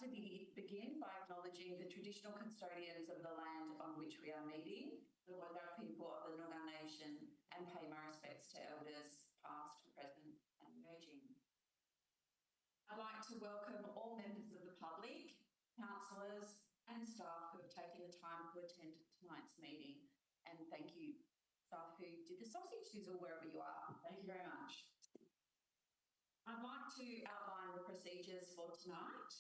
to begin by acknowledging the traditional custodians of the land on which we are meeting, the Wurundjeri people of the Noongar Nation, and pay my respects to elders past, present and emerging. I'd like to welcome all members of the public, councillors and staff who have taken the time to attend tonight's meeting, and thank you staff who did the sausage sizzle wherever you are. Thank you very much. I'd like to outline the procedures for tonight.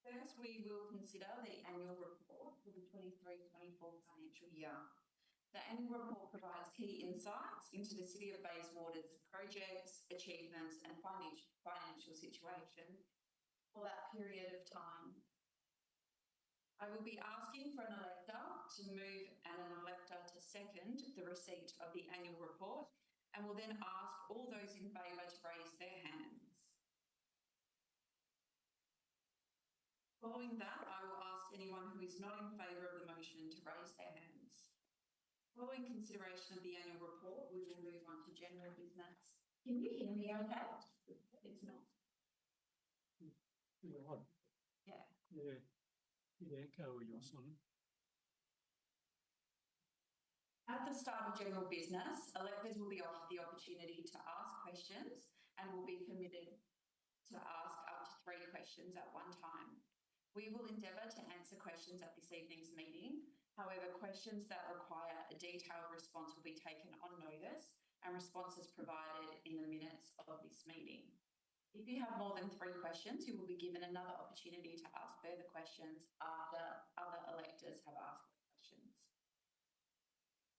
First, we will consider the annual report for the 23-24 financial year. The annual report provides key insights into the City of Bayswater's projects, achievements and financial situation for that period of time. I will be asking for an elector to move and an elector to second the receipt of the annual report, and will then ask all those in favour to raise their hands. Following that, I will ask anyone who is not in favour of the motion to raise their hands. Following consideration of the annual report, we will move on to general business. Can you hear me okay? It's not. Yeah. Yeah, echo your son. At the start of general business, electors will be offered the opportunity to ask questions and will be permitted to ask up to 3 questions at one time. We will endeavour to answer questions at this evening's meeting. However, questions that require a detailed response will be taken on notice and responses provided in the minutes of this meeting. If you have more than 3 questions, you will be given another opportunity to ask further questions after other electors have asked questions.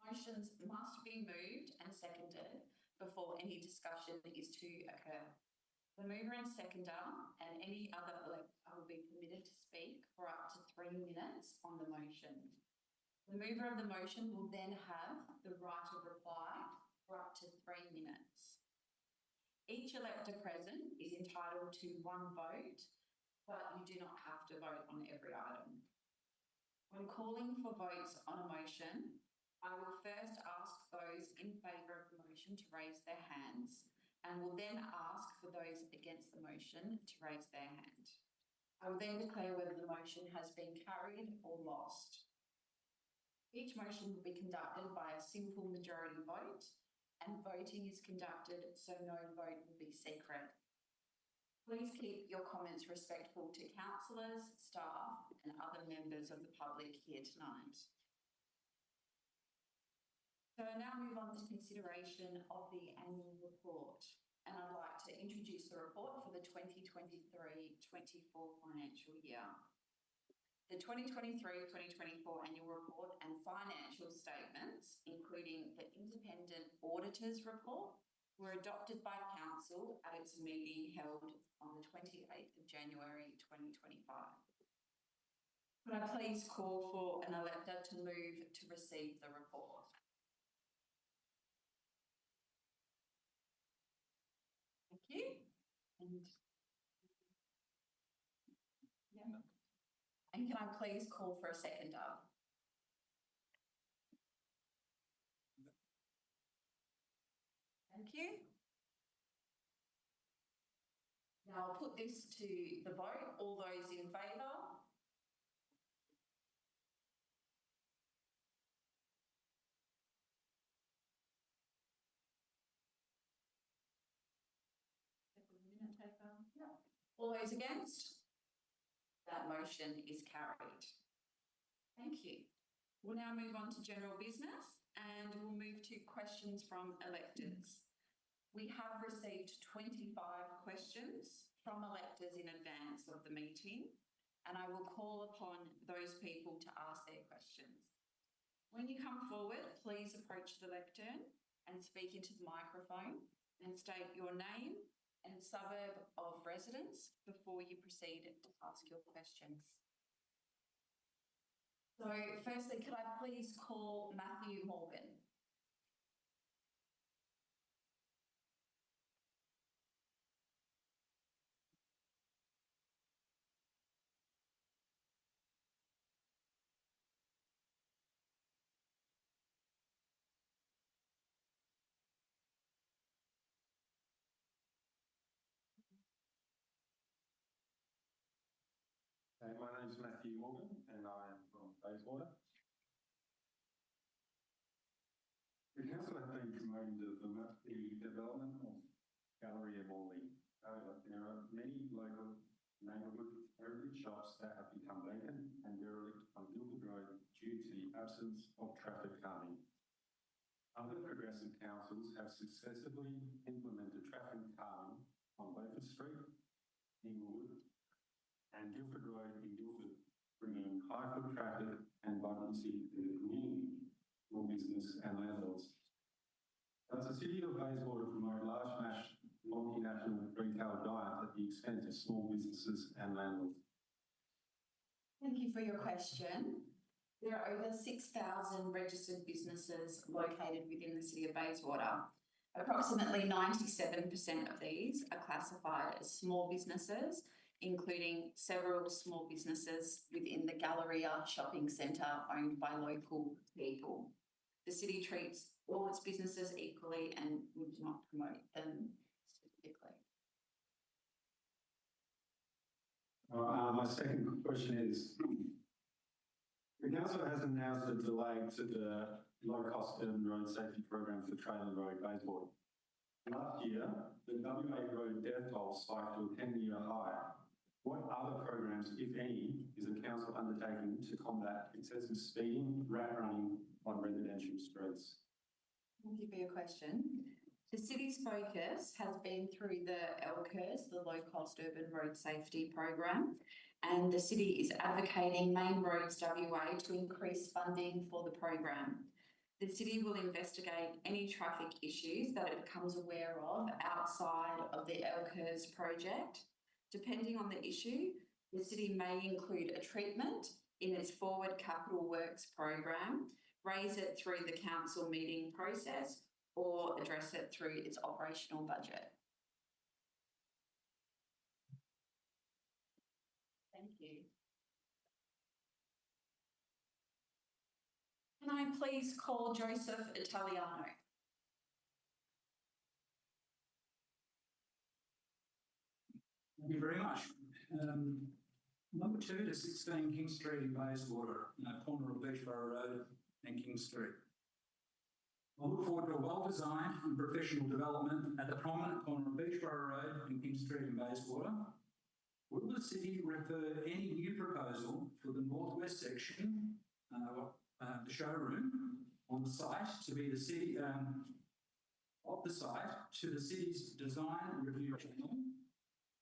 Motions must be moved and seconded before any discussion is to occur. The mover and seconder and any other elector will be permitted to speak for up to 3 minutes on the motion. The mover of the motion will then have the right of reply for up to 3 minutes. Each elector present is entitled to 1 vote, but you do not have to vote on every item. When calling for votes on a motion, I will first ask those in favour of the motion to raise their hands, and will then ask for those against the motion to raise their hand. I will then declare whether the motion has been carried or lost. Each motion will be conducted by a simple majority vote, and voting is conducted so no vote will be secret. Please keep your comments respectful to councillors, staff and other members of the public here tonight. So I now move on to consideration of the annual report, and I'd like to introduce the report for the 2023-24 financial year. The 2023-2024 annual report and financial statements, including the independent auditor's report, were adopted by council at its meeting held on the 28th of January 2025. Could I please call for an elector to move to receive the report? Thank you. And can I please call for a seconder? Thank you. Now I'll put this to the vote. All those in favour? Minute taker. Yeah. All those against? That motion is carried. Thank you. We'll now move on to general business, and we'll move to questions from electors. We have received 25 questions from electors in advance of the meeting, and I will call upon those people to ask their questions. When you come forward, please approach the lectern and speak into the microphone and state your name and suburb of residence before you proceed to ask your questions. So firstly, could I please call Matthew Morgan? My name is Matthew Morgan and I am from Bayswater. The council has been promoting the development of Galleria Morley. However, there are many local neighbourhood heritage shops that have become vacant and derelict on Guildford Road due to the absence of traffic calming. Other progressive councils have successfully implemented traffic calming on Beaufort Street, Inglewood, and Guildford Road in Guildford, bringing high foot traffic and vibrancy to the community, for business and landlords. Does the City of Bayswater promote large multinational retail giants at the expense of small businesses and landlords? Thank you for your question. There are over 6,000 registered businesses located within the City of Bayswater. Approximately 97% of these are classified as small businesses, including several small businesses within the Galleria shopping centre owned by local people. The City treats all its businesses equally and would not promote them specifically. My second question is, the council has announced a delay to the low-cost urban road safety program for Trailer Road, Bayswater. Last year, the WA road death toll spiked to a 10-year high. What other programs, if any, is the council undertaking to combat excessive speeding, rat running on residential streets? Thank you for your question. The City's focus has been through the Electors, the Low Cost Urban Road Safety Program, and the City is advocating Main Roads WA to increase funding for the program. The City will investigate any traffic issues that it becomes aware of outside of the Electors project. Depending on the issue, the City may include a treatment in its Forward Capital Works program, raise it through the council meeting process, or address it through its operational budget. Thank you. Can I please call Joseph Italiano? Thank you very much. Number 2 to 16 King Street in Bayswater, corner of Beachborough Road and King Street. I look forward to a well-designed and professional development at the prominent corner of Beachborough Road and King Street in Bayswater. Will the City refer any new proposal for the northwest section, the showroom on the site to be the City of the site to the City's design review panel?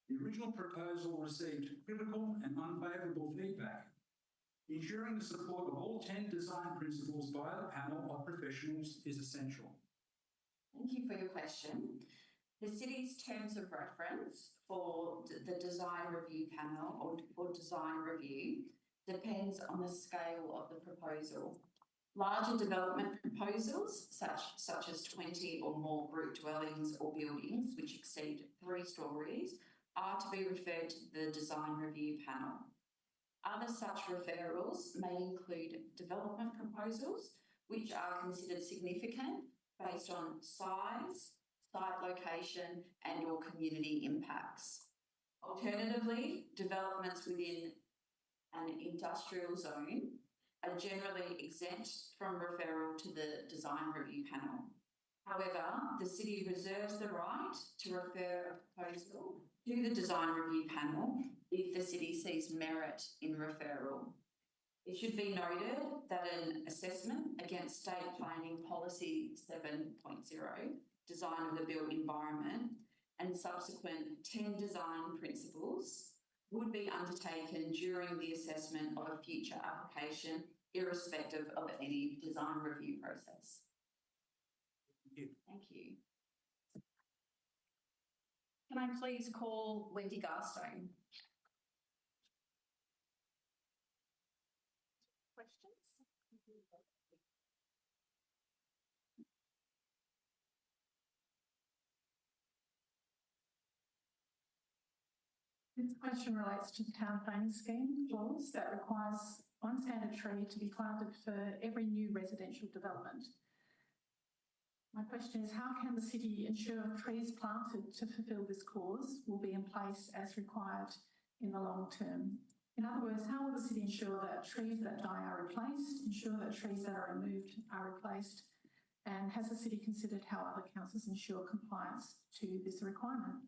The original proposal received critical and unfavourable feedback. Ensuring the support of all 10 design principles by the panel of professionals is essential. Thank you for your question. The City's terms of reference for the design review panel or for design review depends on the scale of the proposal. Larger development proposals, such as 20 or more group dwellings or buildings which exceed 3 stories, are to be referred to the design review panel. Other such referrals may include development proposals, which are considered significant based on size, site location, and/or community impacts. Alternatively, developments within an industrial zone are generally exempt from referral to the design review panel. However, the City reserves the right to refer a proposal to the design review panel if the City sees merit in referral. It should be noted that an assessment against State Planning Policy 7.0, Design of the Built Environment, and subsequent 10 design principles would be undertaken during the assessment of a future application, irrespective of any design review process. Thank you. Can I please call Wendy Garstone? Questions? This question relates to the town planning scheme clause that requires one standard tree to be planted for every new residential development. My question is, how can the City ensure trees planted to fulfil this clause will be in place as required in the long term? In other words, how will the city ensure that trees that die are replaced, ensure that trees that are removed are replaced, and has the city considered how other councils ensure compliance to this requirement?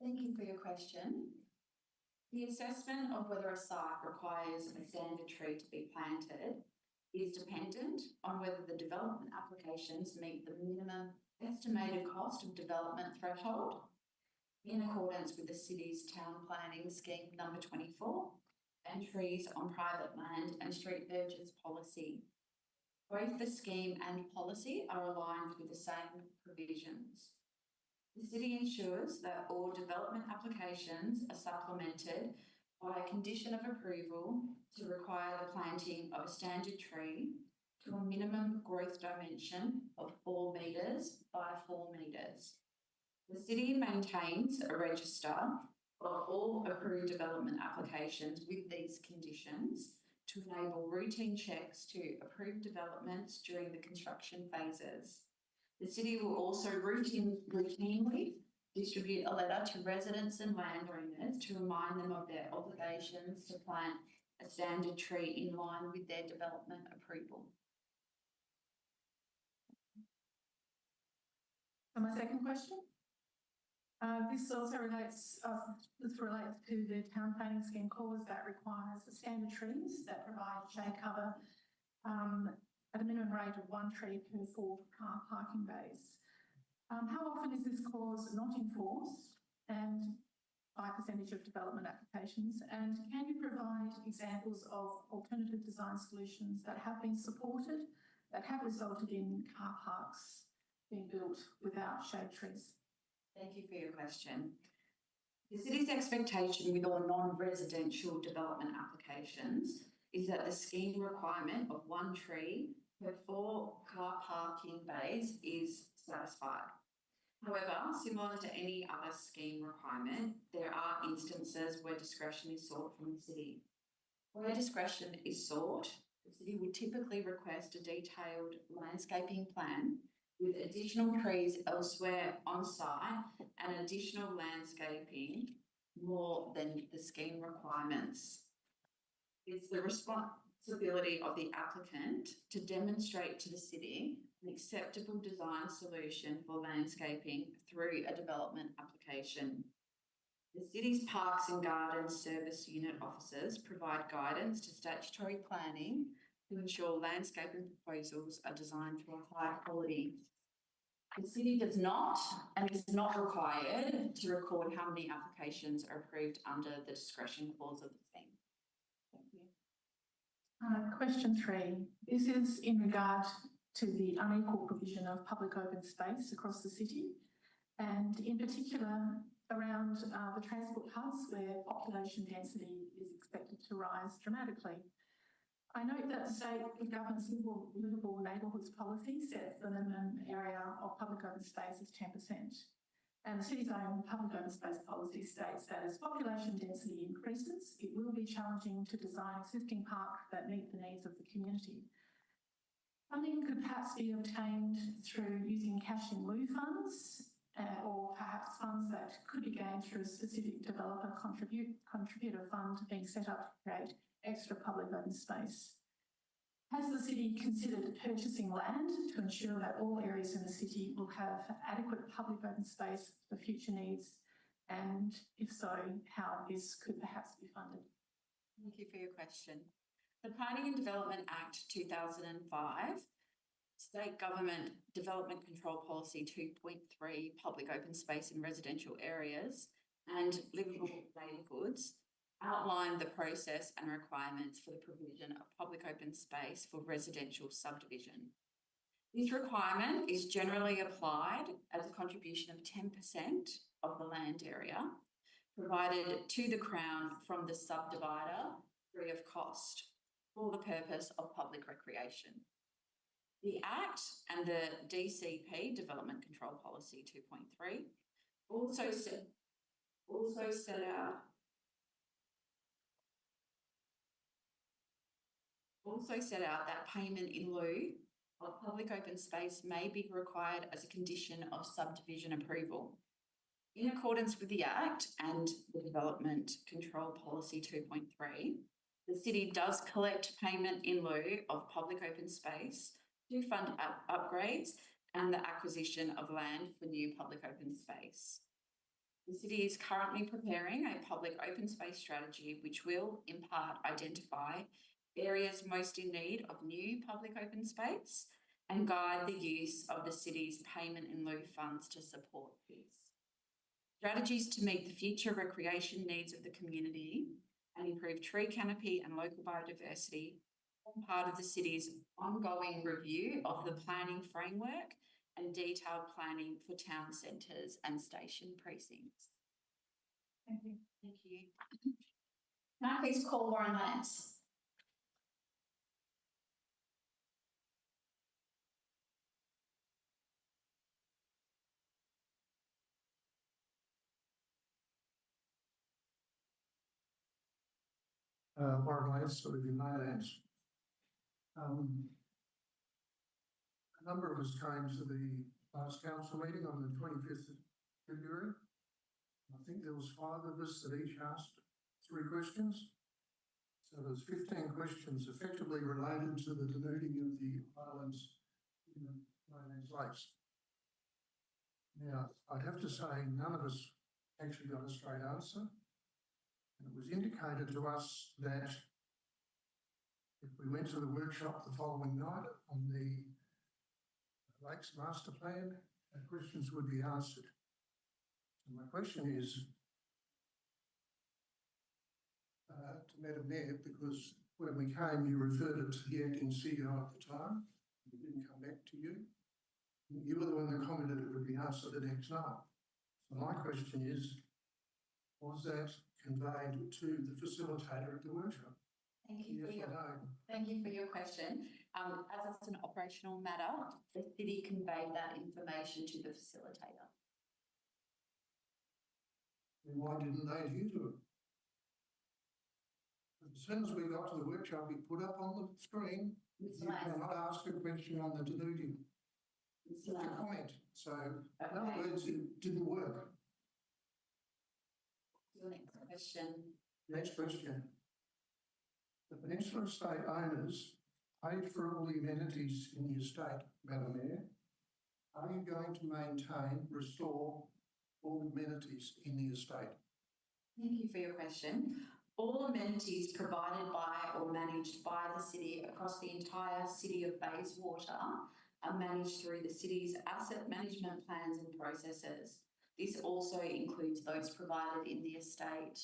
Thank you for your question. The assessment of whether a site requires a standard tree to be planted is dependent on whether the development applications meet the minimum estimated cost of development threshold in accordance with the city's town planning scheme number 24 and trees on private land and street verges policy. Both the scheme and policy are aligned with the same provisions. The city ensures that all development applications are supplemented by a condition of approval to require the planting of a standard tree to a minimum growth dimension of 4 metres by 4 metres. The city maintains a register of all approved development applications with these conditions to enable routine checks to approved developments during the construction phases. The city will also routinely distribute a letter to residents and landowners to remind them of their obligations to plant a standard tree in line with their development approval. So my second question. This also relates to the town planning scheme clause that requires the standard trees that provide shade cover at a minimum rate of 1 tree per 4 car parking bays. How often is this clause not enforced and by percentage of development applications? And can you provide examples of alternative design solutions that have been supported that have resulted in car parks being built without shade trees? Thank you for your question. The city's expectation with all non-residential development applications is that the scheme requirement of 1 tree per 4 car parking bays is satisfied. However, similar to any other scheme requirement, there are instances where discretion is sought from the city. Where discretion is sought, the city would typically request a detailed landscaping plan with additional trees elsewhere on site and additional landscaping more than the scheme requirements. It's the responsibility of the applicant to demonstrate to the city an acceptable design solution for landscaping through a development application. The city's Parks and Gardens Service Unit officers provide guidance to statutory planning to ensure landscaping proposals are designed to a high quality. The city does not and is not required to record how many applications are approved under the discretion clause of the scheme. Thank you. Question 3. This is in regard to the unequal provision of public open space across the city, and in particular around the transport hubs where population density is expected to rise dramatically. I note that the state government's livable neighbourhoods policy sets the minimum area of public open space as 10%. And the city's own public open space policy states that as population density increases, it will be challenging to design existing parks that meet the needs of the community. Funding could perhaps be obtained through using cash in lieu funds, or perhaps funds that could be gained through a specific developer contributor fund being set up to create extra public open space. Has the city considered purchasing land to ensure that all areas in the city will have adequate public open space for future needs? And if so, how this could perhaps be funded? Thank you for your question. The Planning and Development Act 2005, State Government Development Control Policy 2.3, Public Open Space in Residential Areas and Livable Neighbourhoods outline the process and requirements for the provision of public open space for residential subdivision. This requirement is generally applied as a contribution of 10% of the land area provided to the Crown from the subdivider free of cost for the purpose of public recreation. The Act and the DCP, Development Control Policy 2.3, also set out that payment in lieu of public open space may be required as a condition of subdivision approval. In accordance with the Act and the Development Control Policy 2.3, the city does collect payment in lieu of public open space to fund upgrades and the acquisition of land for new public open space. The city is currently preparing a public open space strategy which will, in part, identify areas most in need of new public open space and guide the use of the city's payment in lieu funds to support this. Strategies to meet the future recreation needs of the community and improve tree canopy and local biodiversity form part of the city's ongoing review of the planning framework and detailed planning for town centres and station precincts. Thank you. Thank you. Can I please call Warren Lance? Warren Lance, so review my lands. A number of us came to the last council meeting on the 25th of February. I think there was 5 of us that each asked 3 questions. So there's 15 questions effectively related to the denuding of the islands in the Lowlands Lakes. Now, I'd have to say none of us actually got a straight answer. And it was indicated to us that if we went to the workshop the following night on the Lakes Master Plan, our questions would be answered. So my question is to Madam Mayor, because when we came, you referred it to the acting CEO at the time. We didn't come back to you. You were the one that commented it would be answered the next night. So my question is, was that conveyed to the facilitator at the workshop? Thank you for Yes your or no? Thank you for your question. As it's an operational matter, the city conveyed that information to the facilitator. Then why didn't they adhere to it? As soon as we got to the workshop, we put up on the screen, Mr. you Lance, cannot ask a question on the denuding. Mr. Just a Lance, comment. So, in other okay, words, it didn't work. your next question. Next question. The Peninsula Estate owners paid for all the amenities in the estate, Madam Mayor. Are you going to maintain, restore all the amenities in the estate? Thank you for your question. All amenities provided by or managed by the city across the entire city of Bayswater are managed through the city's asset management plans and processes. This also includes those provided in the estate.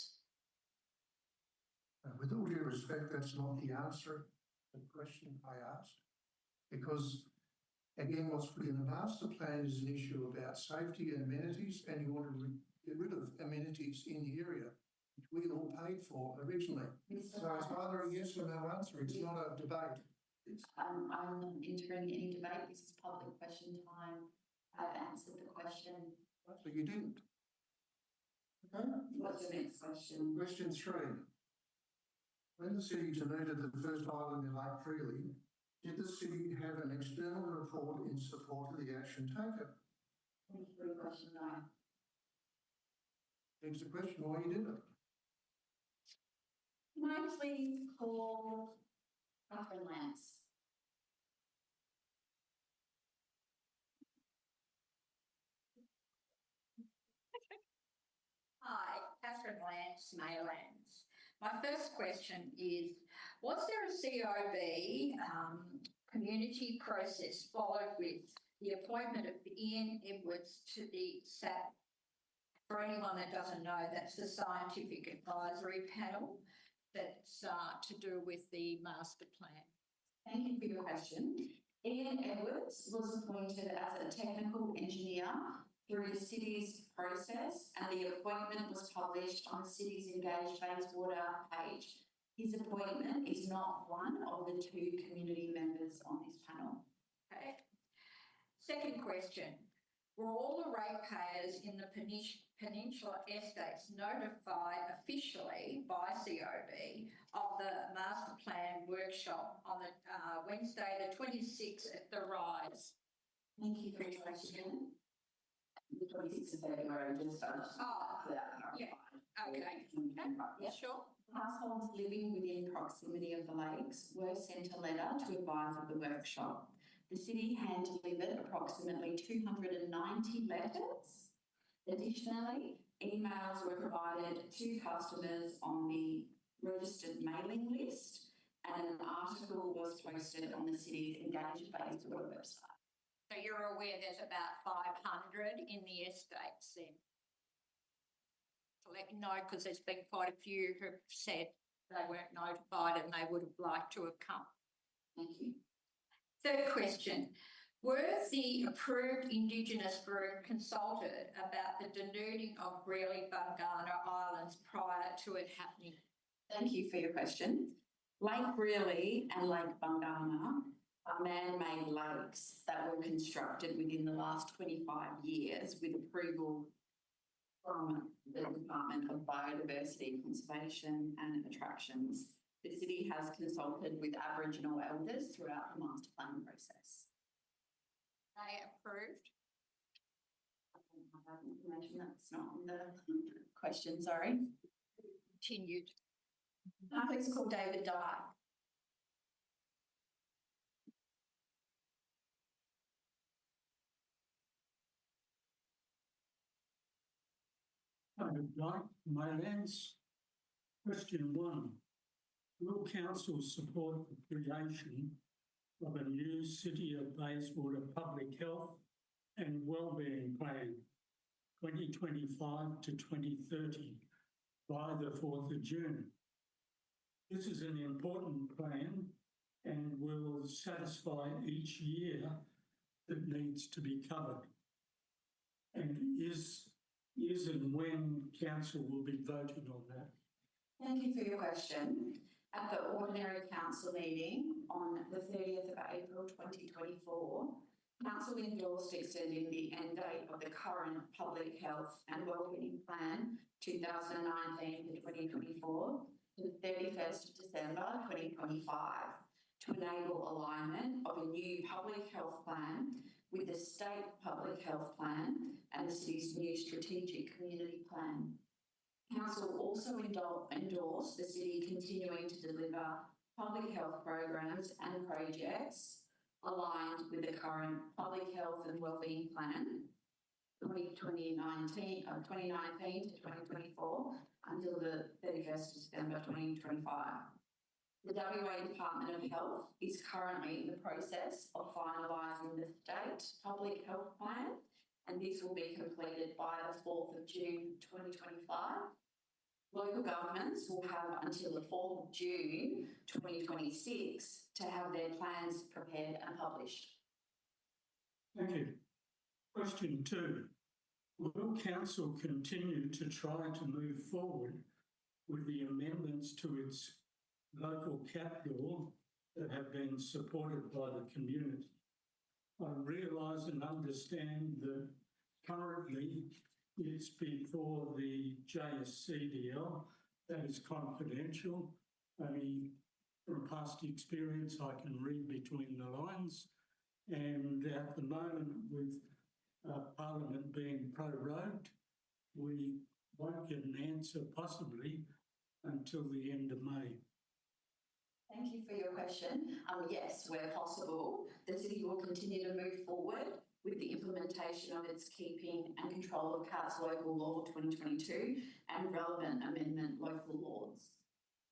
With all due respect, that's not the answer to the question I asked. Because, again, what's put in the master plan is an issue about safety and amenities, and you want to get rid of amenities in the area, which we all paid for originally. Mr. So it's either a yes or no answer. It's not a debate. I'm not entering any debate. This is public question time. I've answered the question. So you didn't. Okay. What's the next question? Question 3. When the city denuded the first island in Lake Freely, did the city have an external report in support of the action taken? Thank you for your question, no. Begs the question why you did it. Can I please call Catherine Lance? Hi, Catherine Lance, Maylands. My first question is, was there a COB community process followed with the appointment of Ian Edwards to the SAP? For anyone that doesn't know, that's the Scientific Advisory Panel that's to do with the master plan. Thank you for your question. Ian Edwards was appointed as a technical engineer through the city's process, and the appointment was published on the city's Engaged Bayswater page. His appointment is not one of the 2 community members on this panel. Okay. Second question. Were all the ratepayers in the Peninsula Estates notified officially by COB of the master plan workshop on the Wednesday the 26th at the Rise? Thank you for your question. The 26th of February, just so Oh, that. yeah. Okay. Yeah. Sure. Households living within proximity of the lakes were sent a letter to advise of the workshop. The city hand-delivered approximately 290 letters. Additionally, emails were provided to customers on the registered mailing list, and an article was posted on the city's Engage Facebook website. So you're aware there's about 500 in the estates then? To let you know, because there's been quite a few who've said they weren't notified and they would have liked to have come. Thank you. Third question. Were the approved Indigenous group consulted about the denuding of Greely Bungana Islands prior to it happening? Thank you for your question. Lake Greely and Lake Bungana are man-made lakes that were constructed within the last 25 years with approval from the Department of Biodiversity, Conservation and Attractions. The city has consulted with Aboriginal elders throughout the master plan process. They approved? I don't have that information, that's not on the question, sorry. Continued. Please call David Dye. I would like Maylands. Question 1. Will council support the creation of a new City of Bayswater Public Health and Wellbeing Plan 2025 to 2030 by the 4th of June? This is an important plan and will satisfy each year that needs to be covered. And is and when council will be voting on that? Thank you for your question. At the ordinary council meeting on the 30th of April 2024, council endorsed extending the end date of the current Public Health and Wellbeing Plan 2019 to 2024 to the 31st of December 2025 to enable alignment of a new public health plan with the state public health plan and the city's new strategic community plan. Council also endorsed the city continuing to deliver public health programs and projects aligned with the current Public Health and Wellbeing Plan 2019 to 2024 until the 31st of December 2025. The WA Department of Health is currently in the process of finalising the state public health plan, and this will be completed by the 4th of June 2025. Local governments will have until the 4th of June 2026 to have their plans prepared and published. Thank you. Question 2. Will council continue to try to move forward with the amendments to its local cap law that have been supported by the community? I realise and understand that currently it's before the JSCDL, that is confidential. Only from past experience I can read between the lines, and at the moment with Parliament being prorogued, we won't get an answer possibly until the end of May. Thank you for your question. Yes, where possible, the city will continue to move forward with the implementation of its keeping and control of cats local law 2022 and relevant amendment local laws.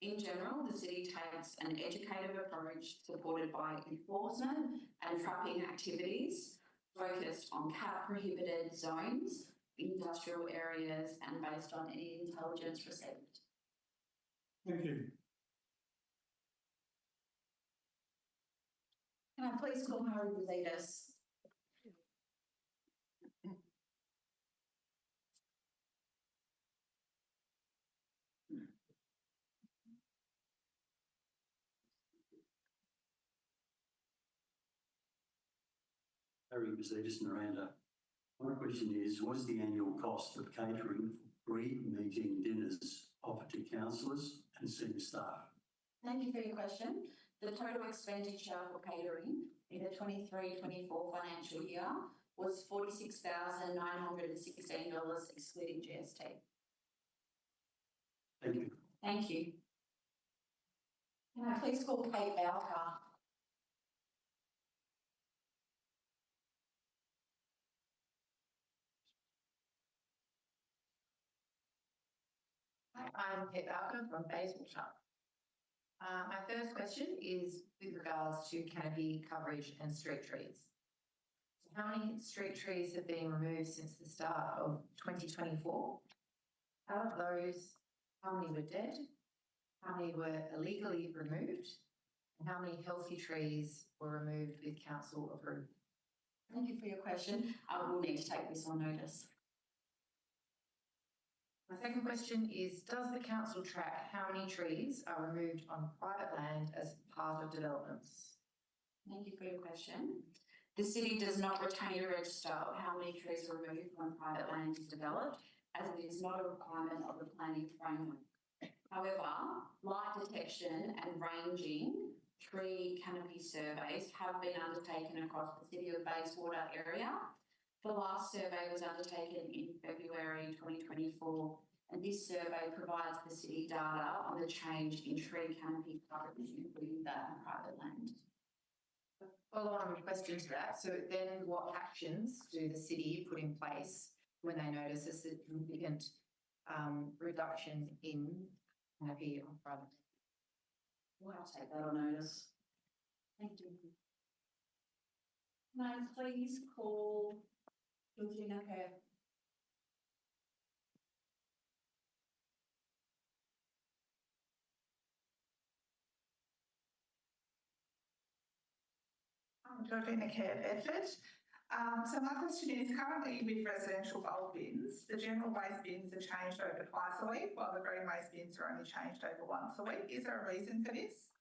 In general, the city takes an educated approach supported by enforcement and trapping activities focused on cat prohibited zones, industrial areas, and based on any intelligence received. Thank you. Can I please call Harry Vazidis? Harry Basidis, Miranda. My question is, what is the annual cost of catering for pre-meeting dinners offered to councillors and senior staff? Thank you for your question. The total expenditure for catering in the 23-24 financial year was $46,916 excluding GST. Thank you. Thank you. Can I please call Kate Bowker? Hi, I'm Kate Barker from Bayswater. My first question is with regards to canopy coverage and street trees. So how many street trees have been removed since the start of 2024? Out of those, how many were dead? How many were illegally removed? And how many healthy trees were removed with council approval? Thank you for your question. I will need to take this on notice. My second question is, does the council track how many trees are removed on private land as part of developments? Thank you for your question. The city does not retain a register of how many trees are removed when private land is developed, as it is not a requirement of the planning framework. However, light detection and ranging tree canopy surveys have been undertaken across the City of Bayswater area. The last survey was undertaken in February 2024, and this survey provides the city data on the change in tree canopy coverage, including that on private land. Follow-on question to that. So then what actions do the city put in place when they notice a significant reduction in canopy on private? We'll have to take that on notice. Thank you. Can I please call Georgina Kerr? I'm Georgina Kerr, Bedford. So my question is, currently with residential bulk bins, the general waste bins are changed over twice a week, while the green waste bins are only changed over once a week. Is there a reason for this?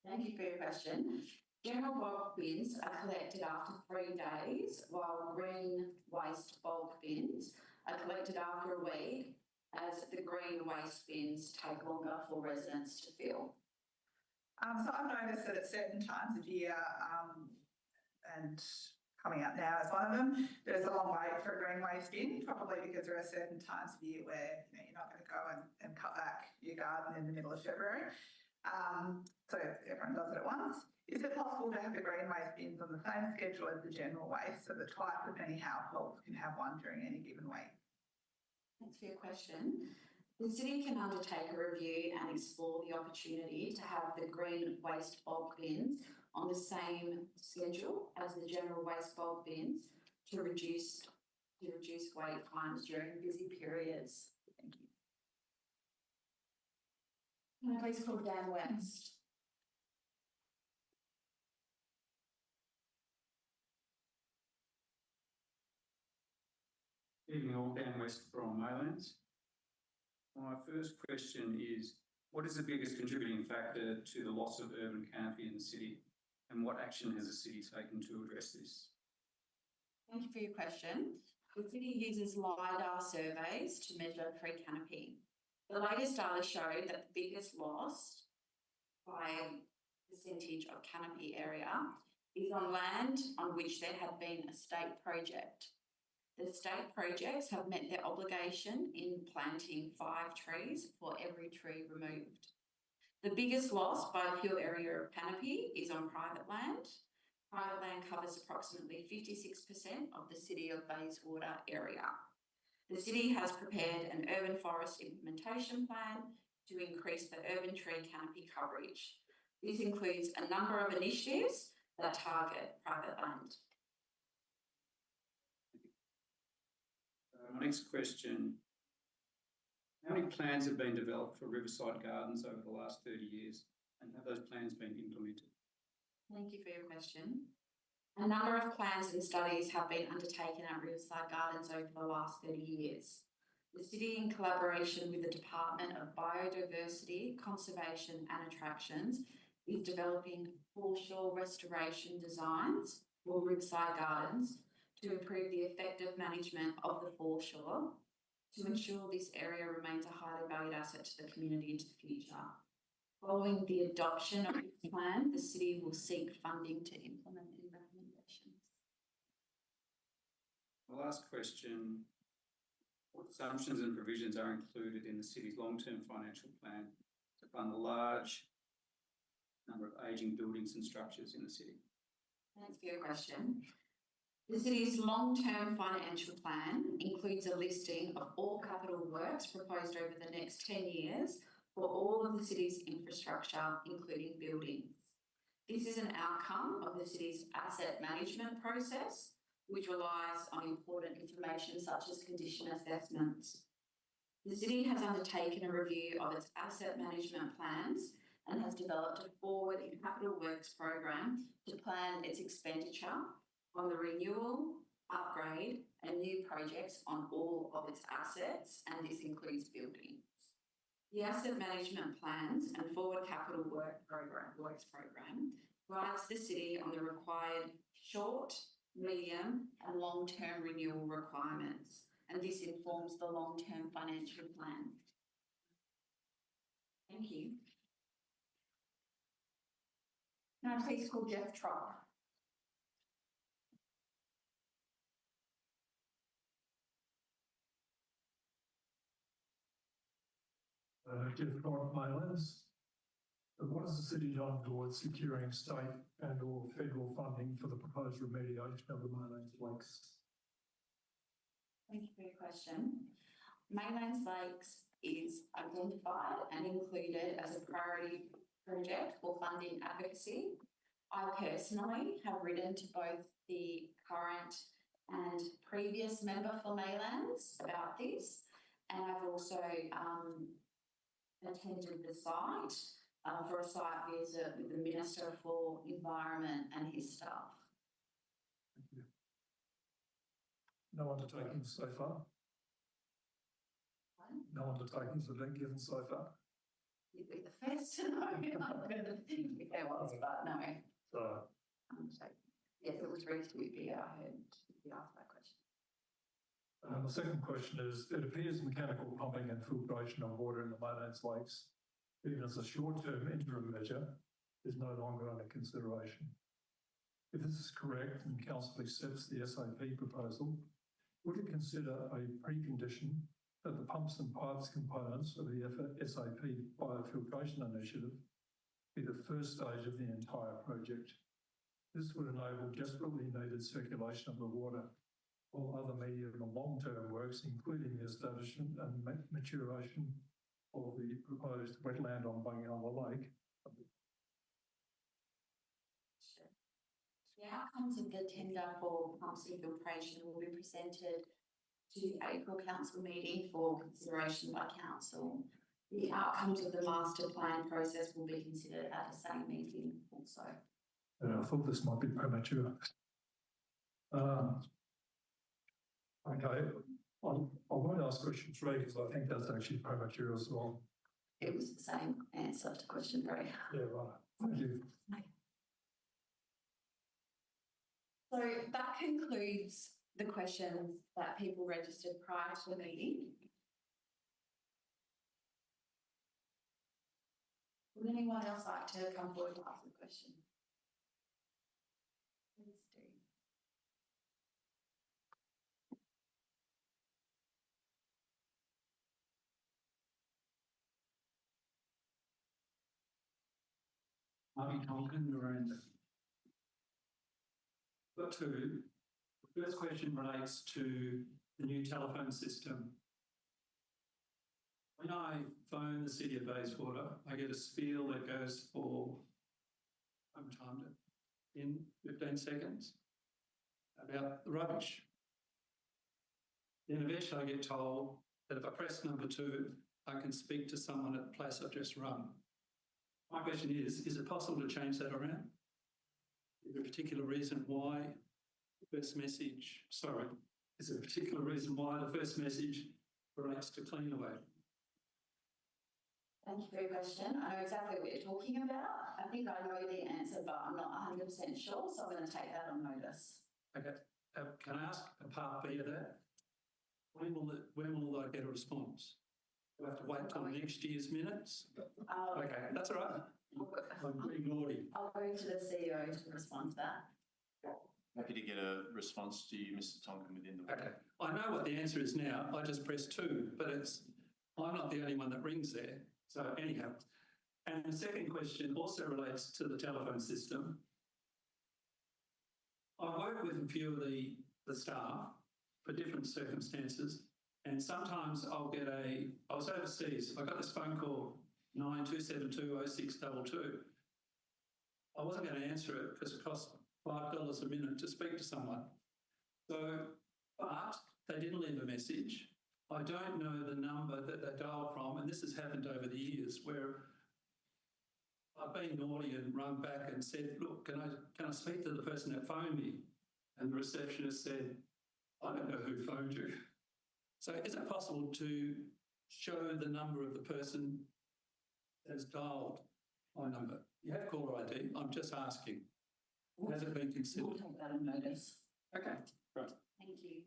Thank you for your question. General bulk bins are collected after 3 days, while green waste bulk bins are collected after a week, as the green waste bins take longer for residents to fill. So I've noticed that at certain times of year, and coming up now as one of them, there's a long wait for a green waste bin, probably because there are certain times of year where you're not going to go and cut back your garden in the middle of February. So everyone does it at once. Is it possible to have the green waste bins on the same schedule as the general waste so that twice as many households can have one during any given week? Thanks for your question. The city can undertake a review and explore the opportunity to have the green waste bulk bins on the same schedule as the general waste bulk bins to reduce wait times during busy periods. Thank you. Can I please call Dan West? Evening all, Dan West from Maylands. My first question is, what is the biggest contributing factor to the loss of urban canopy in the city, and what action has the city taken to address this? Thank you for your question. The city uses LiDAR surveys to measure tree canopy. The latest data showed that the biggest loss by percentage of canopy area is on land on which there had been a state project. The state projects have met their obligation in planting 5 trees for every tree removed. The biggest loss by pure area of canopy is on private land. Private land covers approximately 56% of the City of Bayswater area. The city has prepared an urban forest implementation plan to increase the urban tree canopy coverage. This includes a number of initiatives that target private land. My next question, how many plans have been developed for Riverside Gardens over the last 30 years, and have those plans been implemented? Thank you for your question. A number of plans and studies have been undertaken at Riverside Gardens over the last 30 years. The city, in collaboration with the Department of Biodiversity, Conservation and Attractions, is developing foreshore restoration designs for Riverside Gardens to improve the effective management of the foreshore to ensure this area remains a highly valued asset to the community into the future. Following the adoption of this plan, the city will seek funding to implement the recommendations. The last question, what assumptions and provisions are included in the city's long-term financial plan to fund the large number of ageing buildings and structures in the city? Thanks for your question. The city's long-term financial plan includes a listing of all capital works proposed over the next 10 years for all of the city's infrastructure, including buildings. This is an outcome of the city's asset management process, which relies on important information such as condition assessments. The city has undertaken a review of its asset management plans and has developed a forward capital works program to plan its expenditure on the renewal, upgrade and new projects on all of its assets, and this includes buildings. The asset management plans and forward capital works program guides the city on the required short, medium and long-term renewal requirements, and this informs the long-term financial plan. Thank you. Now please call Jeff Trott. Jeff Trott, Maylands. What is the city done towards securing state and or federal funding for the proposed remediation of the Maylands Lakes? Thank you for your question. Maylands Lakes is identified and included as a priority project for funding advocacy. I personally have written to both the current and previous member for Maylands about this, and I've also attended the site for a site visit with the Minister for Environment and his staff. Thank you. No undertakings so far? No undertakings have been given so far? You'd be the first to know. I'm going to think if there was, but no. So, yes, it was recently I heard you ask that question. the second question is, it appears mechanical pumping and filtration of water in the Maylands Lakes, even as a short-term interim measure, is no longer under consideration. If this is correct and council accepts the SAP proposal, would it consider a precondition that the pumps and pipes components of the SAP biofiltration initiative be the first stage of the entire project? This would enable desperately needed circulation of the water. All other medium and long-term works, including the establishment and maturation of the proposed wetland on Bungalla Lake. The outcomes of the tender for pumps and filtration will be presented to the April council meeting for consideration by council. The outcomes of the master plan process will be considered at the same meeting also. I thought this might be premature. Okay, I won't ask question 3 because I think that's actually premature as well. It was the same answer to question 3. Yeah, right. Thank you. So that concludes the questions that people registered prior to the meeting. Would anyone else like to come forward to ask a question? Please do. Marty Tonkin, Miranda. Got two. The first question relates to the new telephone system. When I phone the City of Bayswater, I get a spiel that goes for, I'm timed it, in 15 seconds about the rubbish. Then eventually I get told that if I press number 2, I can speak to someone at the place I've just rung. My question is it possible to change that around? Is there a particular reason why the first message, is there a particular reason why the first message relates to Cleanaway? Thank you for your question. I know exactly what you're talking about. I think I know the answer, but I'm not 100% sure, so I'm going to take that on notice. Okay. Can I ask a part B of that? When will I get a response? Do I have to wait till next year's minutes? Okay, that's all right. I'm being naughty. I'll go to the CEO to respond to that. Happy to get a response to you, Mr. Tonkin, within the. Okay, I know what the answer is now. I just pressed 2, but I'm not the only one that rings there. So anyhow, and the second question also relates to the telephone system. I work with a few of the staff for different circumstances, and sometimes I was overseas, I got this phone call, 92720622. I wasn't going to answer it because it cost $5 a minute to speak to someone. So, but they didn't leave a message. I don't know the number that they dialed from, and this has happened over the years where I've been naughty and rung back and said, look, can I speak to the person that phoned me? And the receptionist said, I don't know who phoned you. So is it possible to show the number of the person that has dialed my number? You have caller ID, I'm just asking. Has it been considered? We'll take that on notice. Okay, right. Thank you.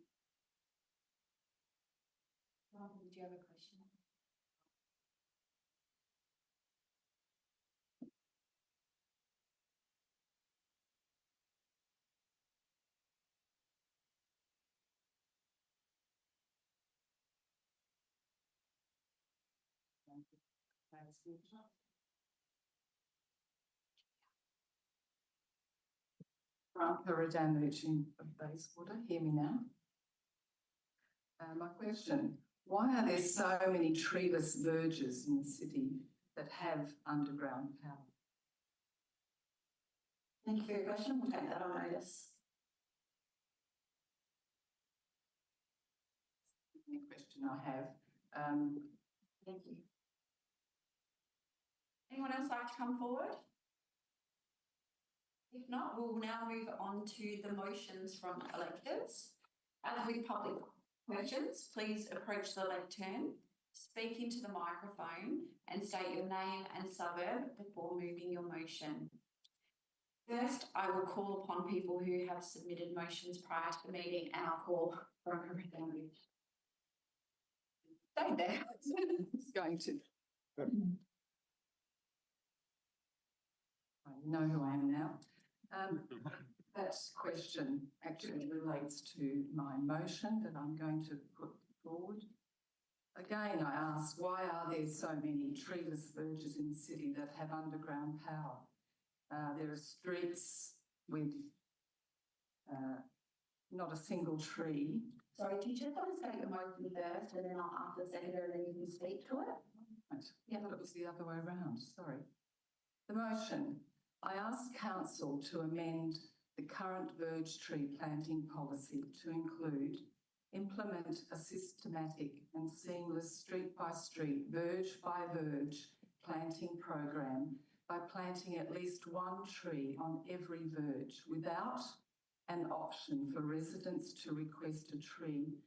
Robin, did you have a question? Veronica Radamovich of Bayswater, hear me now? My question, why are there so many treeless verges in the city that have underground power? Thank you for your question. We'll take that on notice. The question I have. Thank you. Anyone else like to come forward? If not, we'll now move on to the motions from electors. As with public questions, please approach the lectern, speak into the microphone and state your name and suburb before moving your motion. First, I will call upon people who have submitted motions prior to the meeting, and I'll call for a representative. Stay there. It's going to. I know who I am now. That question actually relates to my motion that I'm going to put forward. Again, I ask, why are there so many treeless verges in the city that have underground power? There are streets with not a single tree. Sorry, did you just want to state your motion first and then I'll ask the seconder and then you can speak to it? Right. Yeah, but it was the other way around, sorry. The motion, I ask council to amend the current verge tree planting policy to include implement a systematic and seamless street by street, verge by verge planting program by planting at least one tree on every verge without an option for residents to request a tree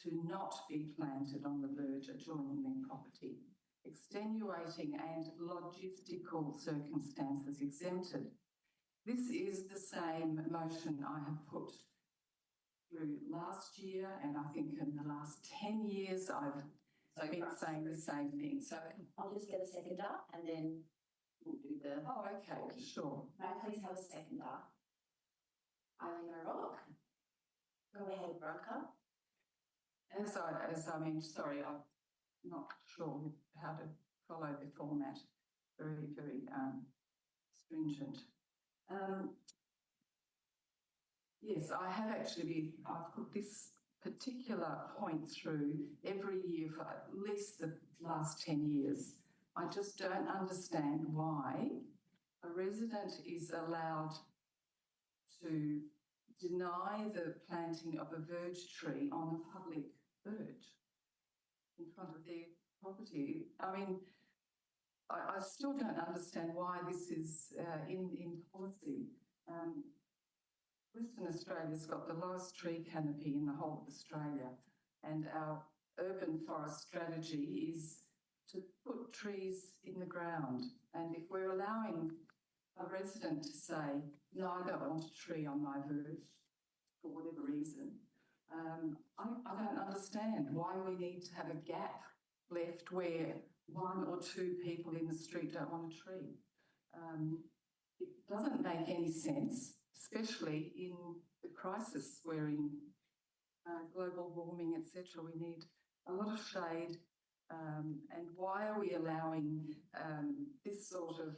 to not be planted on the verge adjoining their property, extenuating and logistical circumstances exempted. This is the same motion I have put through last year, and I think in the last 10 years I've been saying the same thing. So I'll just get a seconder and then we'll do the... Oh, okay, sure. May I please have a seconder? Eileen O'Rourke. Go ahead, Veronica. As I mean, sorry, I'm not sure how to follow the format. Very, very stringent. Yes, I have actually I've put this particular point through every year for at least the last 10 years. I just don't understand why a resident is allowed to deny the planting of a verge tree on a public verge in front of their property. I mean, I still don't understand why this is in policy. Western Australia's got the lowest tree canopy in the whole of Australia, and our urban forest strategy is to put trees in the ground. And if we're allowing a resident to say, no, I don't want a tree on my verge for whatever reason, I don't understand why we need to have a gap left where one or two people in the street don't want a tree. It doesn't make any sense. especially in the crisis we're in, global warming, etc. We need a lot of shade. And why are we allowing this sort of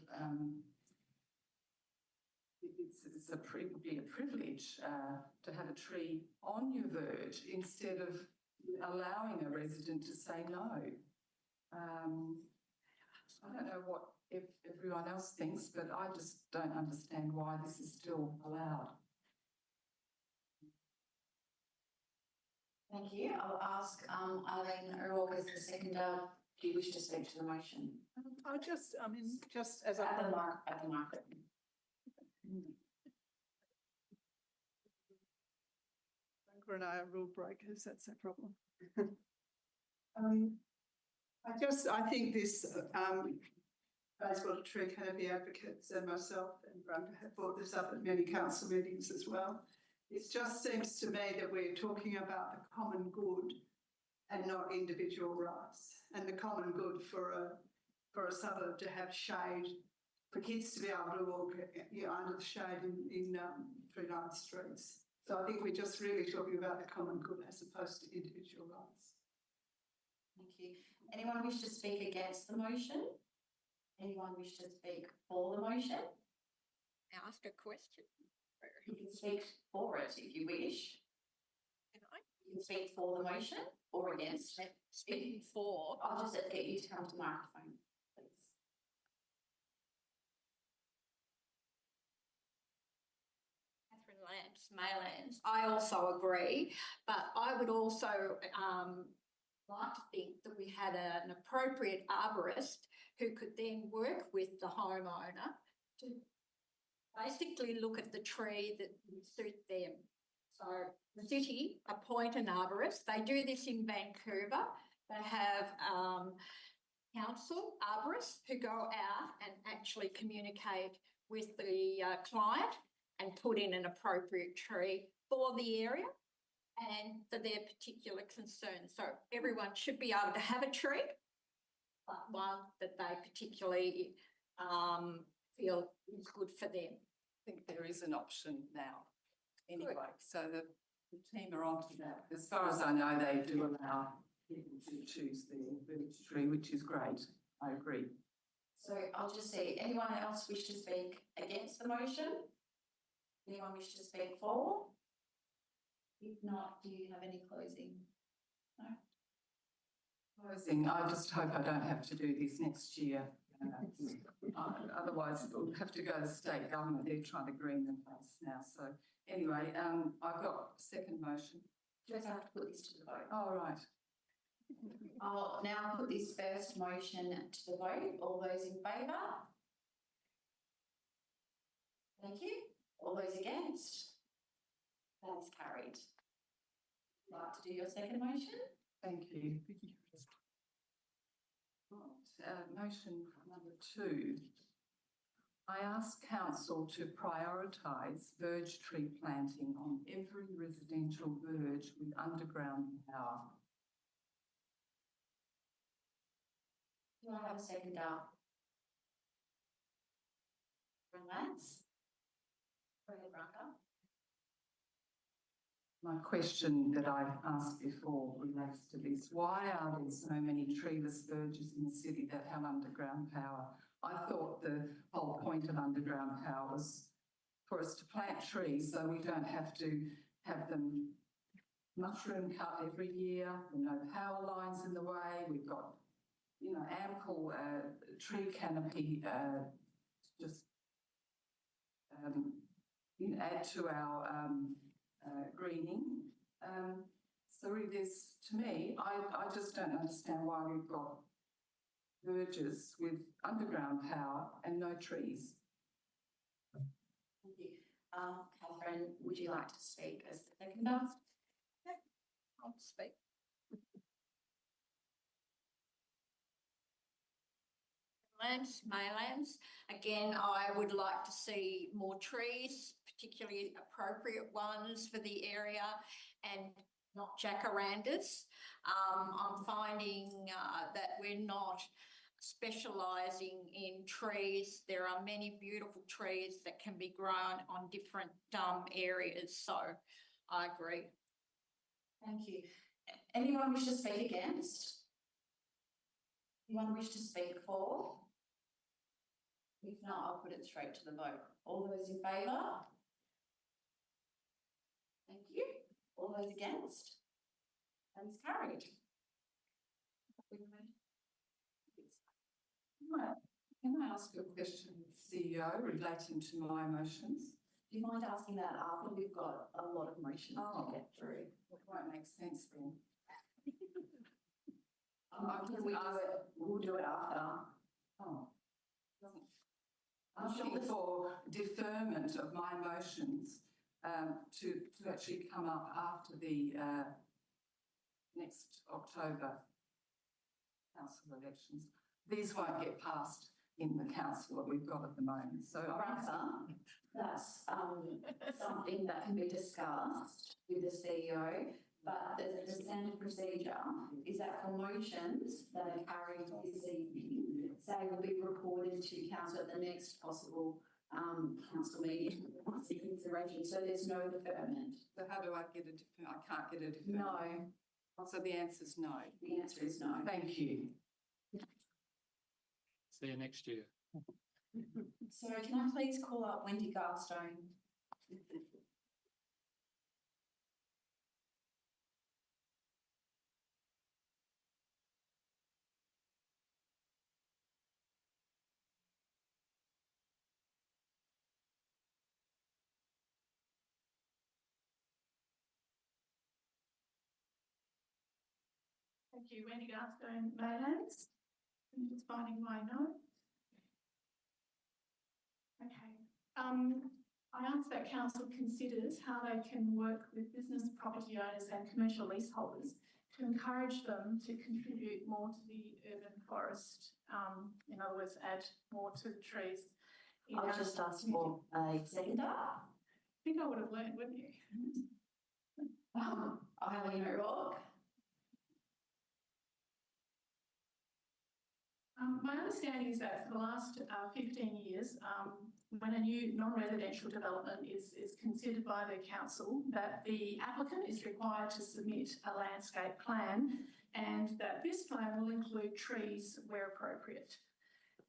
it's would be a privilege to have a tree on your verge instead of allowing a resident to say no. I don't know what if everyone else thinks, but I just don't understand why this is still allowed. Thank you. I'll ask Eileen O'Rourke as the seconder. Do you wish to speak to the motion? Just as At the microphone. Branca and I are rule breakers, that's a problem. I think this Bayswater Tree Canopy advocates and myself and Branca have brought this up at many council meetings as well. It just seems to me that we're talking about the common good and not individual rights, and the common good for a suburb to have shade, for kids to be able to walk under the shade in through night streets. So I think we're just really talking about the common good as opposed to individual rights. Thank you. Anyone wish to speak against the motion? Anyone wish to speak for the motion? Ask a question. You can speak for it if you wish. Can I? You can speak for the motion or against. Speaking for. I'll just get you to come to the microphone, please. Catherine Lance, Maylands. I also agree, but I would also like to think that we had an appropriate arborist who could then work with the homeowner to basically look at the tree that would suit them. So the city appoint an arborist. They do this in Vancouver. They have council arborists who go out and actually communicate with the client and put in an appropriate tree for the area and for their particular concerns. So everyone should be able to have a tree, but one that they particularly feel is good for them. I think there is an option now anyway, so the team are onto that. As far as I know, they do allow people to choose their village tree, which is great. I agree. So I'll just see, anyone else wish to speak against the motion? Anyone wish to speak for? If not, do you have any closing? No? Closing, I just hope I don't have to do this next year. Otherwise, we'll have to go to state government. They're trying to green the place now. So anyway, I've got a second motion. Just have to put this to the vote. Oh, right. I'll now put this first motion to the vote. All those in favour? Thank you. All those against? That is carried. Would you like to do your second motion? Thank you. Motion number 2. I ask council to prioritise verge tree planting on every residential verge with underground power. Do I have a seconder? Lance? Go ahead, Branca. My question that I've asked before relates to this. Why are there so many treeless verges in the city that have underground power? I thought the whole point of underground power was for us to plant trees so we don't have to have them mushroom cut every year, no power lines in the way. We've got, ample tree canopy just add to our greening. So there's, to me, I just don't understand why we've got verges with underground power and no trees. Thank you. Catherine, would you like to speak as the seconder? Yeah, I'll speak. Maylands. Again, I would like to see more trees, particularly appropriate ones for the area and not jacarandas. I'm finding that we're not specialising in trees. There are many beautiful trees that can be grown on different areas. So I agree. Thank you. Anyone wish to speak against? Anyone wish to speak for? If not, I'll put it straight to the vote. All those in favour? Thank you. All those against? That is carried. Can I ask you a question, CEO, relating to my motions? Do you mind asking that after we've got a lot of motions to get through? It won't make sense then. Can we do it? We'll do it after. Oh, doesn't. I'm looking for deferment of my motions to actually come up after the next October council elections. These won't get passed in the council that we've got at the moment. So that's something that can be discussed with the CEO. But the standard procedure is that for motions that are carried this evening, they will be reported to council at the next possible council meeting consideration. So there's no deferment. So how do I get a deferment? I can't get a deferment. No. So the answer is no. The answer is no. Thank you. See you next year. So can I please call up Wendy Garstone? Thank you, Wendy Garstone, Maylands. I'm just finding my notes. Okay. I ask that council considers how they can work with business property owners and commercial leaseholders to encourage them to contribute more to the urban forest. In other words, add more to the trees. I'll just ask for a seconder. I think I would have learned, wouldn't you? Eileen O'Rourke. My understanding is that for the last 15 years, when a new non-residential development is considered by the council, that the applicant is required to submit a landscape plan and that this plan will include trees where appropriate.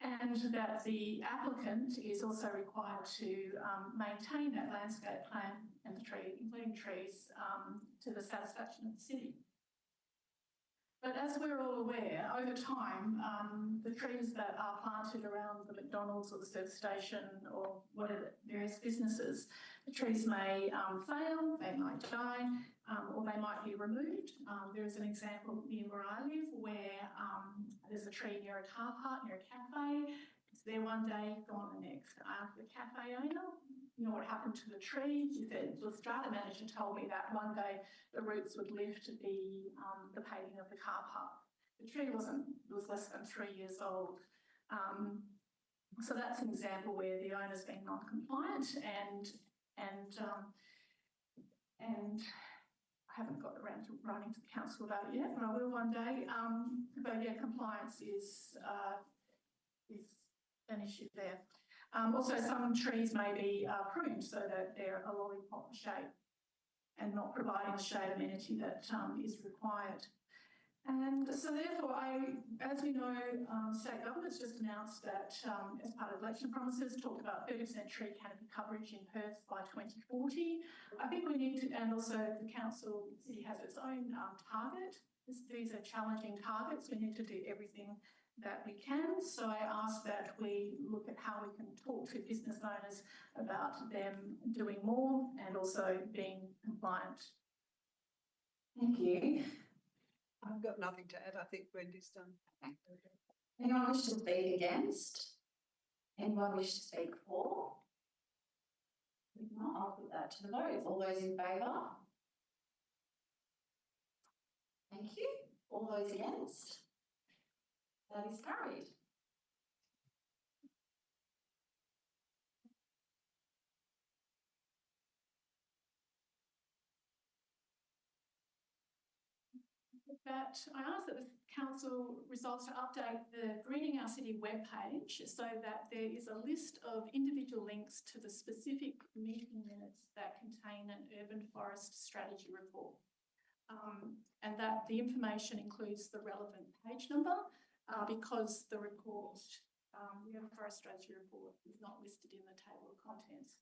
And that the applicant is also required to maintain that landscape plan and the tree, including trees, to the satisfaction of the city. But as we're all aware, over time, the trees that are planted around the McDonald's or the service station or whatever various businesses, the trees may fail, they might die, or they might be removed. There is an example near where I live where there's a tree near a car park, near a cafe. It's there one day, gone the next. The cafe owner, you know what happened to the tree? The strata manager told me that one day the roots would lift the paving of the car park. The tree was less than 3 years old. So that's an example where the owner's been non-compliant and I haven't got around to writing to the council about it yet, but I will one day. But yeah, compliance is an issue there. Also, some trees may be pruned so that they're a lollipop shape and not providing the shade amenity that is required. And so therefore, as we know, state government's just announced that as part of election promises, talked about 30% tree canopy coverage in Perth by 2040. I think we need to, and also the council, the city has its own target. These are challenging targets. We need to do everything that we can. So I ask that we look at how we can talk to business owners about them doing more and also being compliant. Thank you. I've got nothing to add. I think Wendy's done. Okay. Anyone wish to speak against? Anyone wish to speak for? If not, I'll put that to the vote. All those in favour? Thank you. All those against? That is carried. that I ask that the council resolves to update the Greening Our City webpage so that there is a list of individual links to the specific meeting minutes that contain an urban forest strategy report. And that the information includes the relevant page number because the report, the urban forest strategy report, is not listed in the table of contents.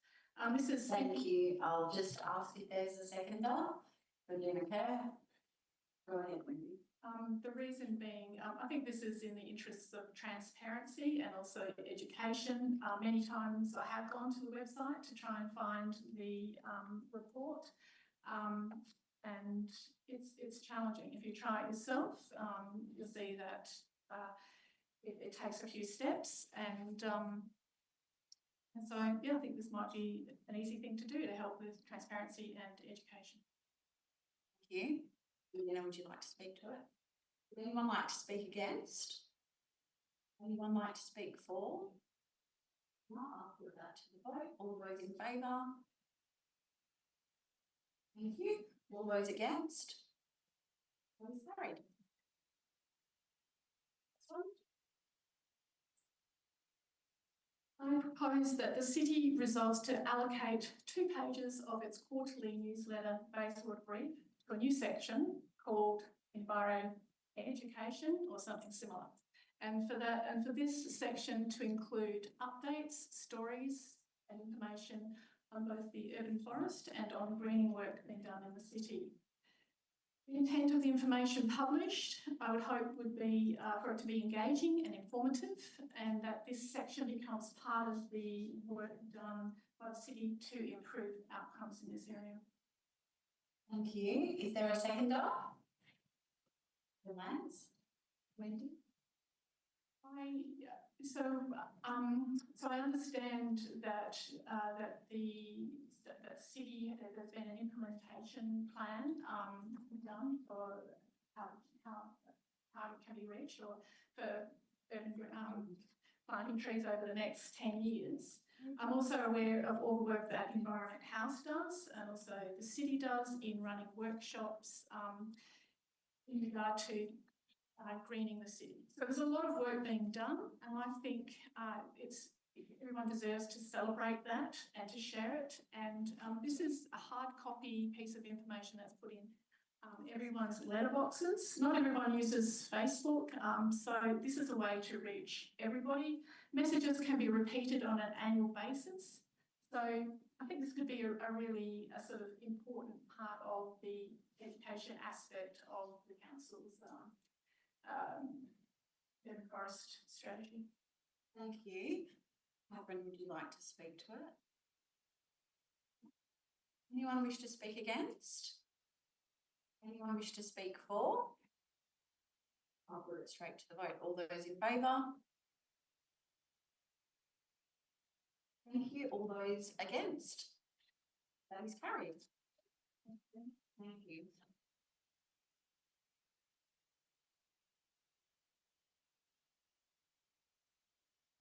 This is Thank you. I'll just ask if there's a seconder. Wendy McCare. Go ahead, Wendy. The reason being, I think this is in the interests of transparency and also education. Many times I have gone to the website to try and find the report, and it's challenging. If you try it yourself, you'll see that it takes a few steps, and so yeah, I think this might be an easy thing to do to help with transparency and education. Thank you. Lena, would you like to speak to it? Would anyone like to speak against? Anyone like to speak for? No, I'll put that to the vote. All those in favour? Thank you. All those against? That is carried. Next one. I propose that the city resolves to allocate 2 pages of its quarterly newsletter, Bayswater Brief, to a new section called Enviro Education or something similar. And for this section to include updates, stories and information on both the urban forest and on greening work being done in the city. The intent of the information published, I would hope, would be for it to be engaging and informative, and that this section becomes part of the work done by the city to improve outcomes in this area. Thank you. Is there a seconder? Lance? Wendy? So I understand that that the city, there's been an implementation plan done for how it can be reached, or for urban planting trees over the next 10 years. I'm also aware of all the work that Environment House does, and also the city does in running workshops in regard to greening the city. So there's a lot of work being done, and I think everyone deserves to celebrate that and to share it. And this is a hard copy piece of information that's put in everyone's letterboxes. Not everyone uses Facebook, so this is a way to reach everybody. Messages can be repeated on an annual basis. So I think this could be a really sort of important part of the education aspect of the council's urban forest strategy. Thank you. Catherine, would you like to speak to it? Anyone wish to speak against? Anyone wish to speak for? I'll put it straight to the vote. All those in favour? Thank you. All those against? That is carried. Thank you.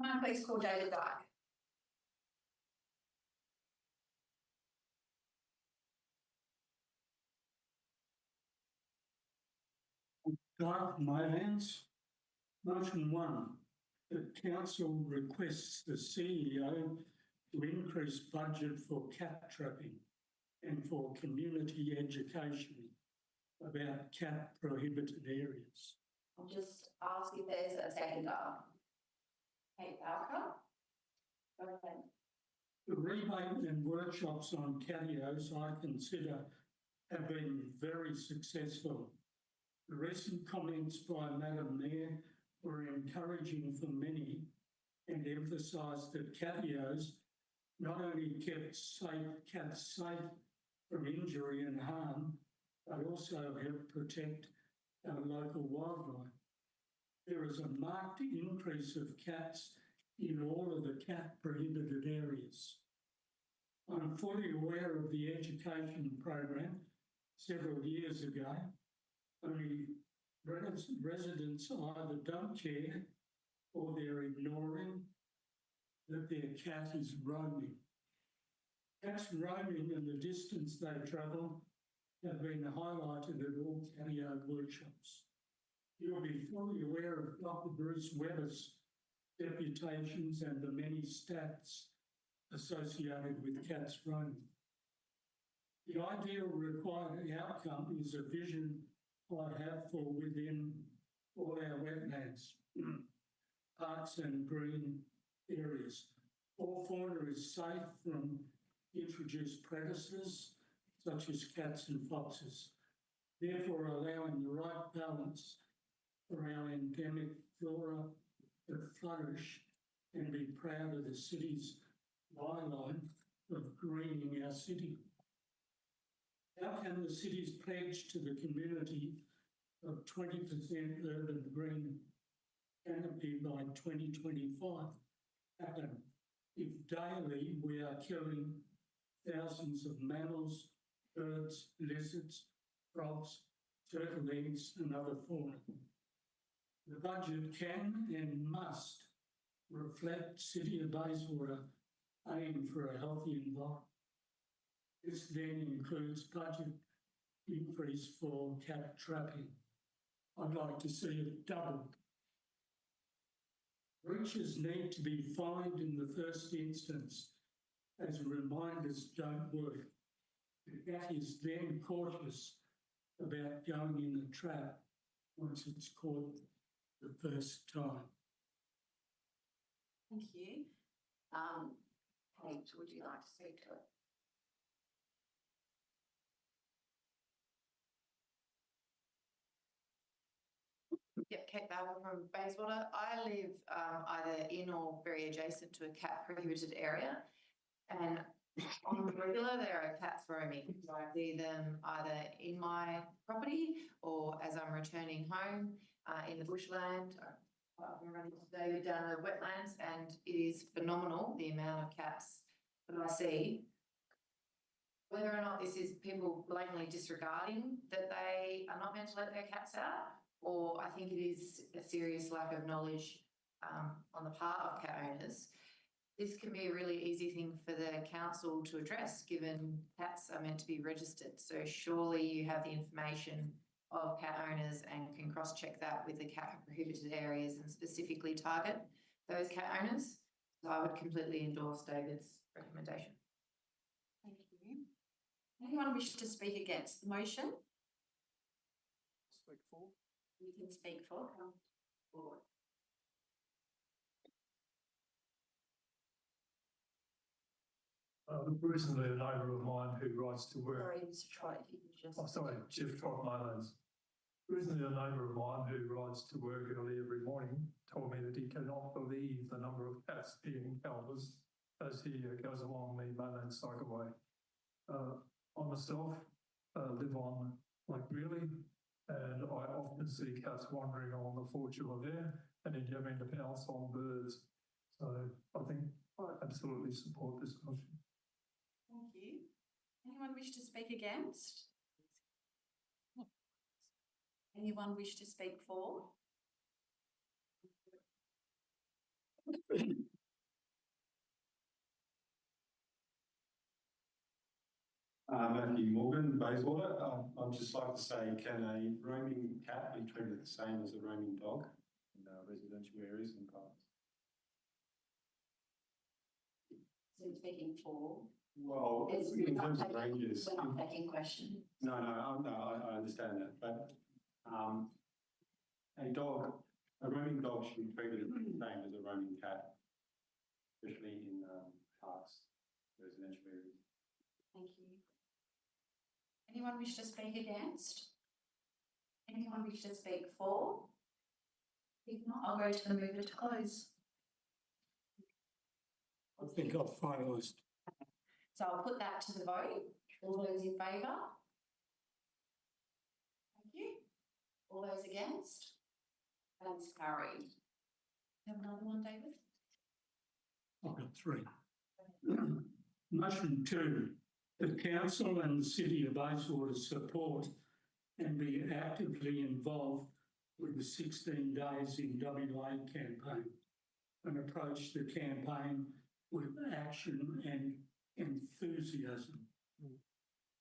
Can I please call David Dyke? Dyke, Maylands. Motion 1, that council requests the CEO to increase budget for cat trapping and for community education about cat prohibited areas. I'll just ask if there's a seconder. Kate Barker. Go ahead. The rebate and workshops on catios I consider have been very successful. The recent comments by Madam Mayor were encouraging for many and emphasised that catios not only kept cats safe from injury and harm, but also help protect our local wildlife. There is a marked increase of cats in all of the cat prohibited areas. I'm fully aware of the education program several years ago. Only residents either don't care or they're ignoring that their cat is roaming. Cats roaming and the distance they travel have been highlighted at all catio workshops. You'll be fully aware of Dr. Bruce Webber's deputations and the many stats associated with cats roaming. The ideal required outcome is a vision I have for within all our wetlands, parks and green areas. All fauna is safe from introduced predators such as cats and foxes, therefore allowing the right balance for our endemic flora to flourish and be proud of the city's byline of greening our city. How can the city's pledge to the community of 20% urban green canopy by 2025 happen if daily we are killing thousands of mammals, birds, lizards, frogs, turtle eggs and other fauna? The budget can and must reflect City of Bayswater aim for a healthy environment. This then includes budget increase for cat trapping. I'd like to see it doubled. Breaches need to be fined in the first instance, as reminders don't work. The cat is then cautious about going in a trap once it's caught the first time. Thank you. Kate, would you like to speak to it? Yep, Kate Bauer from Bayswater. I live either in or very adjacent to a cat prohibited area, and on the regular there are cats roaming. So I see them either in my property or as I'm returning home in the bushland. I'm running today down the wetlands, and it is phenomenal the amount of cats that I see. Whether or not this is people blatantly disregarding that they are not meant to let their cats out, or I think it is a serious lack of knowledge on the part of cat owners, this can be a really easy thing for the council to address, given cats are meant to be registered. So surely you have the information of cat owners and can cross-check that with the cat prohibited areas and specifically target those cat owners. So I would completely endorse David's recommendation. Thank you. Anyone wish to speak against the motion? Speak for. You can speak for. Come forward. Recently, a neighbour of mine who rides to work. Sorry, Mr. Troy, if you could just. Oh, sorry, Jeff Trot Maylands. Recently, a neighbour of mine who rides to work early every morning told me that he cannot believe the number of cats he encounters as he goes along the Maylands cycleway. I myself live on Lake Greeley, and I often see cats wandering along the Fortuna there and endeavouring to pounce on birds. So I think I absolutely support this motion. Thank you. Anyone wish to speak against? Anyone wish to speak for? Matthew Morgan, Bayswater. I'd just like to say, can a roaming cat be treated the same as a roaming dog in residential areas and parks? So speaking for? Well, in terms of ranges. We're not taking questions. No, I understand that, but a roaming dog should be treated the same as a roaming cat, especially in parks, residential areas. Thank you. Anyone wish to speak against? Anyone wish to speak for? If not, I'll go to the mover to close. I think I've finalised. So I'll put that to the vote. All those in favour? Thank you. All those against? That's carried. Have another one, David? I've got three. Motion 2, the council and the City of Bayswater support and be actively involved with the 16 Days in WA campaign and approach the campaign with action and enthusiasm. I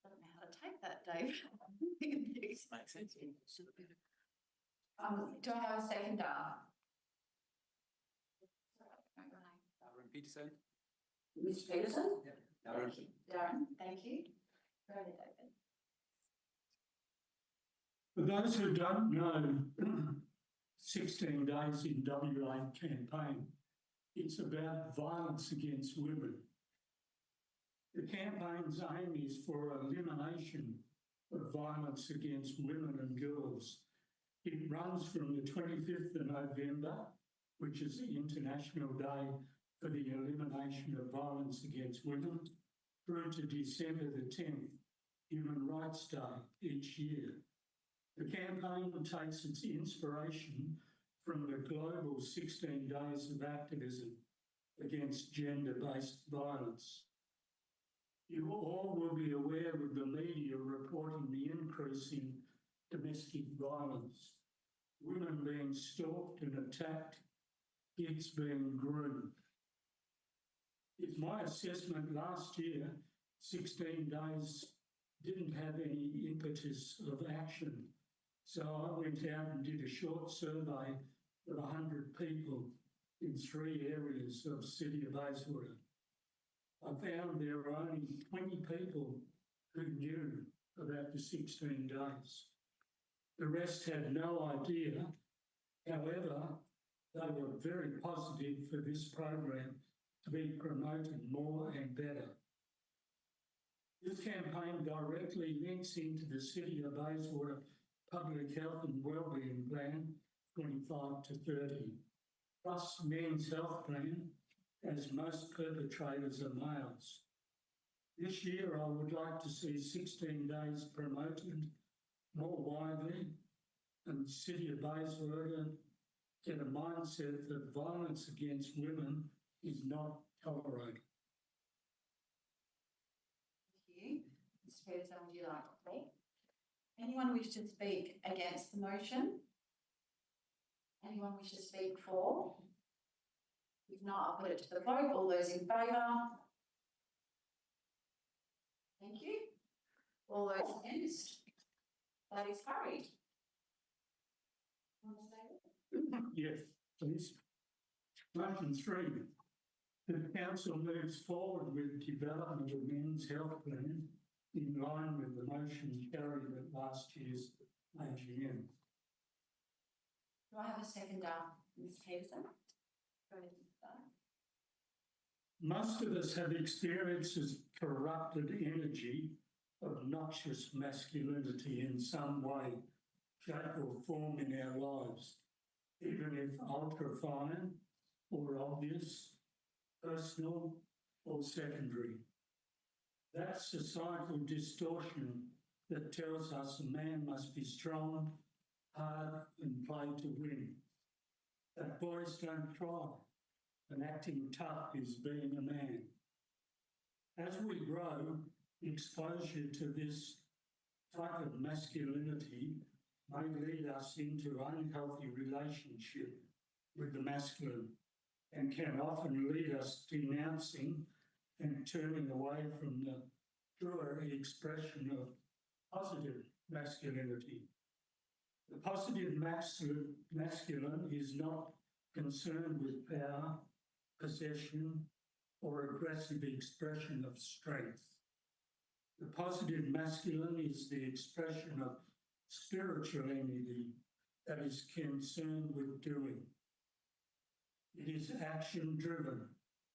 don't know how to take that. that, Dave. Makes sense. Do I have a seconder? Darren Peterson. Mr. Peterson? Darren. Darren, thank you. Go ahead, David. For those who don't know, 16 Days in WA campaign, it's about violence against women. The campaign's aim is for elimination of violence against women and girls. It runs from the 25th of November, which is the International Day for the Elimination of Violence Against Women, through to December the 10th, Human Rights Day each year. The campaign takes its inspiration from the global 16 Days of Activism against gender-based violence. You all will be aware of the media reporting the increase in domestic violence, women being stalked and attacked, kids being groomed. It's my assessment last year, 16 Days didn't have any impetus of action. So I went out and did a short survey of 100 people in 3 areas of City of Bayswater. I found there were only 20 people who knew about the 16 days. The rest had no idea. However, they were very positive for this program to be promoted more and better. This campaign directly links into the City of Bayswater Public Health and Wellbeing Plan 25 to 30, plus Men's Health Plan, as most perpetrators are males. This year, I would like to see 16 days promoted more widely, and City of Bayswater get a mindset that violence against women is not tolerated. Thank you. Mr. Peterson, would you like to speak? Anyone wish to speak against the motion? Anyone wish to speak for? If not, I'll put it to the vote. All those in favour? Thank you. All those against? That is carried. Yes, please. Motion 3. The council moves forward with development of Men's Health Plan in line with the motion carried at last year's AGM. Do I have a seconder, Ms. Peterson? Go ahead, Mr. Most of us have experiences corrupted energy, obnoxious masculinity in some way, shape or form in our lives, even if ultra-fine or obvious, personal or secondary. That societal distortion that tells us a man must be strong, hard and play to win. That boys don't cry and acting tough is being a man. As we grow, exposure to this type of masculinity may lead us into unhealthy relationship with the masculine and can often lead us denouncing and turning away from the truer expression of positive masculinity. The positive masculine is not concerned with power, possession, or aggressive expression of strength. The positive masculine is the expression of spiritual energy that is concerned with doing. It is action-driven,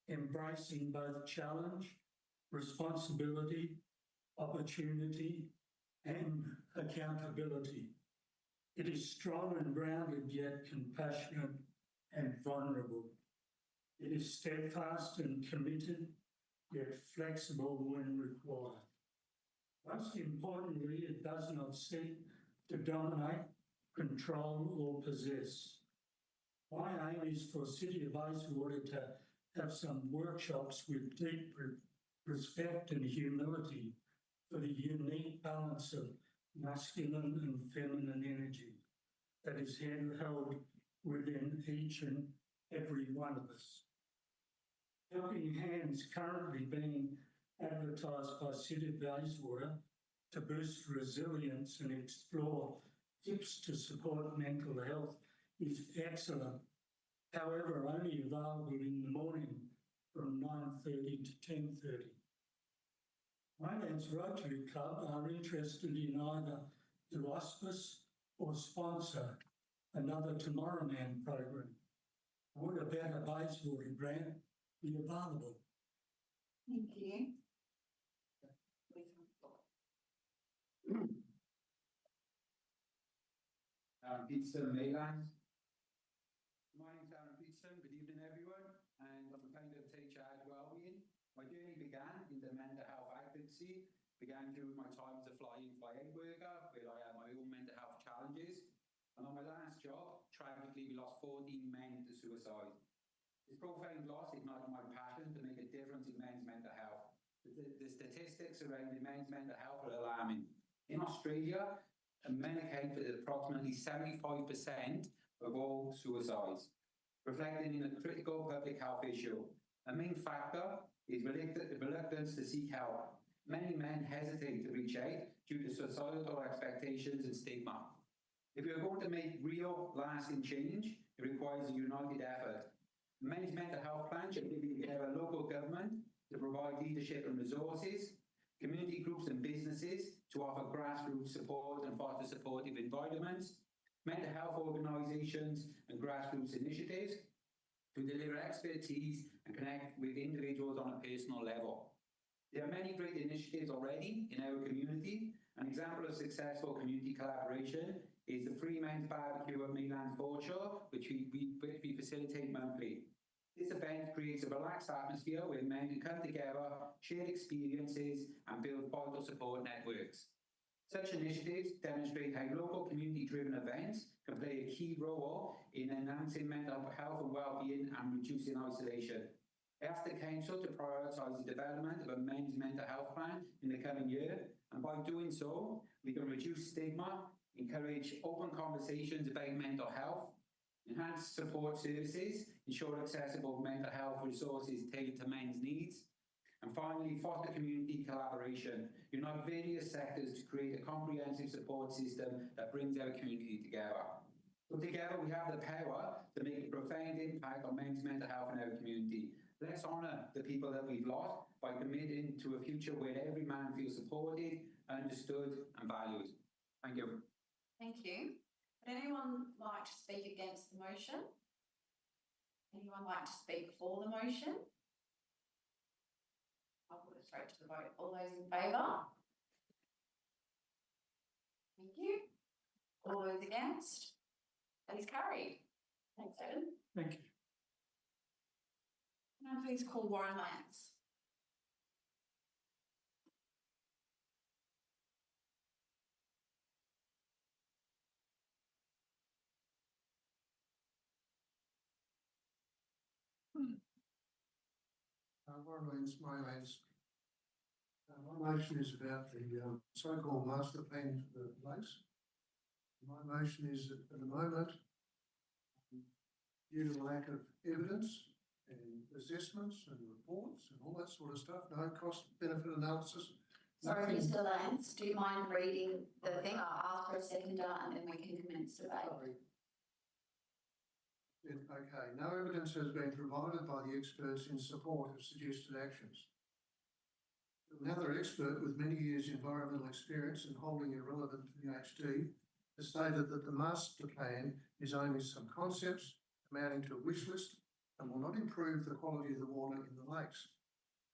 embracing both challenge, responsibility, opportunity, and accountability. It is strong and grounded, yet compassionate and vulnerable. It is steadfast and committed, yet flexible when required. Most importantly, it does not seek to dominate, control, or possess. My aim is for City of Bayswater to have some workshops with deep respect and humility for the unique balance of masculine and feminine energy that is held within each and every one of us. Helping Hands currently being advertised by City of Bayswater to boost resilience and explore tips to support mental health is excellent. However, only available in the morning from 9:30 to 10:30. Maylands Rotary Club are interested in either to auspice or sponsor another Tomorrow Man program. Would a Better Bayswater grant be available? Thank you. Peterson, Maylands. My name's Aaron Peterson. Good evening, everyone. And I'm a kind of teacher as well, Ian. My journey began in the mental health advocacy, began during my time as a fly-in, fly-out worker, where I had my own mental health challenges. And on my last job, tragically, we lost 14 men to suicide. This profound loss ignited my passion to make a difference in men's mental health. The statistics surrounding men's mental health are alarming. In Australia, men account for approximately 75% of all suicides, reflecting in a critical public health issue. A main factor is reluctance to seek help. Many men hesitate to reach out due to societal expectations and stigma. If we are going to make real, lasting change, it requires a united effort. Men's mental health plan should bring together local government to provide leadership and resources, community groups and businesses to offer grassroots support and foster supportive environments, mental health organisations and grassroots initiatives to deliver expertise and connect with individuals on a personal level. There are many great initiatives already in our community. An example of successful community collaboration is the Free Men's Barbecue at Maylands Foreshore, which we facilitate monthly. This event creates a relaxed atmosphere where men can come together, share experiences, and build vital support networks. Such initiatives demonstrate how local community-driven events can play a key role in enhancing mental health and well-being and reducing isolation. I ask the Council to prioritise the development of a men's mental health plan in the coming year, and by doing so, we can reduce stigma, encourage open conversations about mental health, enhance support services, ensure accessible mental health resources tailored to men's needs, and finally, foster community collaboration, unite various sectors to create a comprehensive support system that brings our community together. So together we have the power to make a profound impact on men's mental health in our community. Let's honour the people that we've lost by committing to a future where every man feels supported, understood and valued. Thank you. Thank you. Would anyone like to speak against the motion? Anyone like to speak for the motion? I'll put it straight to the vote. All those in favour? Thank you. All those against? That is carried. Thanks, Eden. Thank you. Can I please call Warren Lance? Warren Lance, Maylands. My motion is about the so-called master plan for the lakes. My motion is that at the moment, due to the lack of evidence and assessments and reports and all that sort of stuff, no cost benefit analysis. Sorry, Mr. Lance, do you mind reading the thing? I'll ask for a seconder and then we can commence debate. Sorry. Okay, no evidence has been provided by the experts in support of suggested actions. Another expert with many years environmental experience and holding a relevant PhD has stated that the master plan is only some concepts amounting to a wish list and will not improve the quality of the water in the lakes.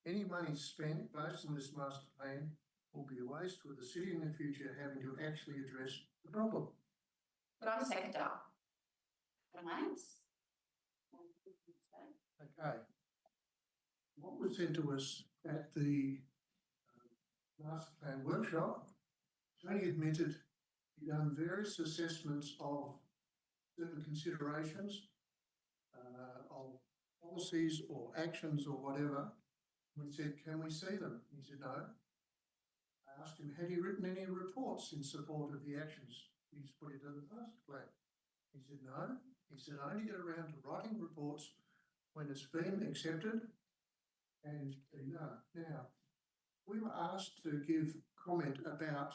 Any money spent based on this master plan will be a waste, with the city in the future having to actually address the problem. Could I have a seconder? Lance? Okay. What was said to us at the master plan workshop, Tony admitted he'd done various assessments of certain considerations of policies or actions or whatever. We said, can we see them? He said, no. I asked him, had he written any reports in support of the actions he's put into the master plan? He said, no. He said, I only get around to writing reports when it's been accepted and no. Now, we were asked to give comment about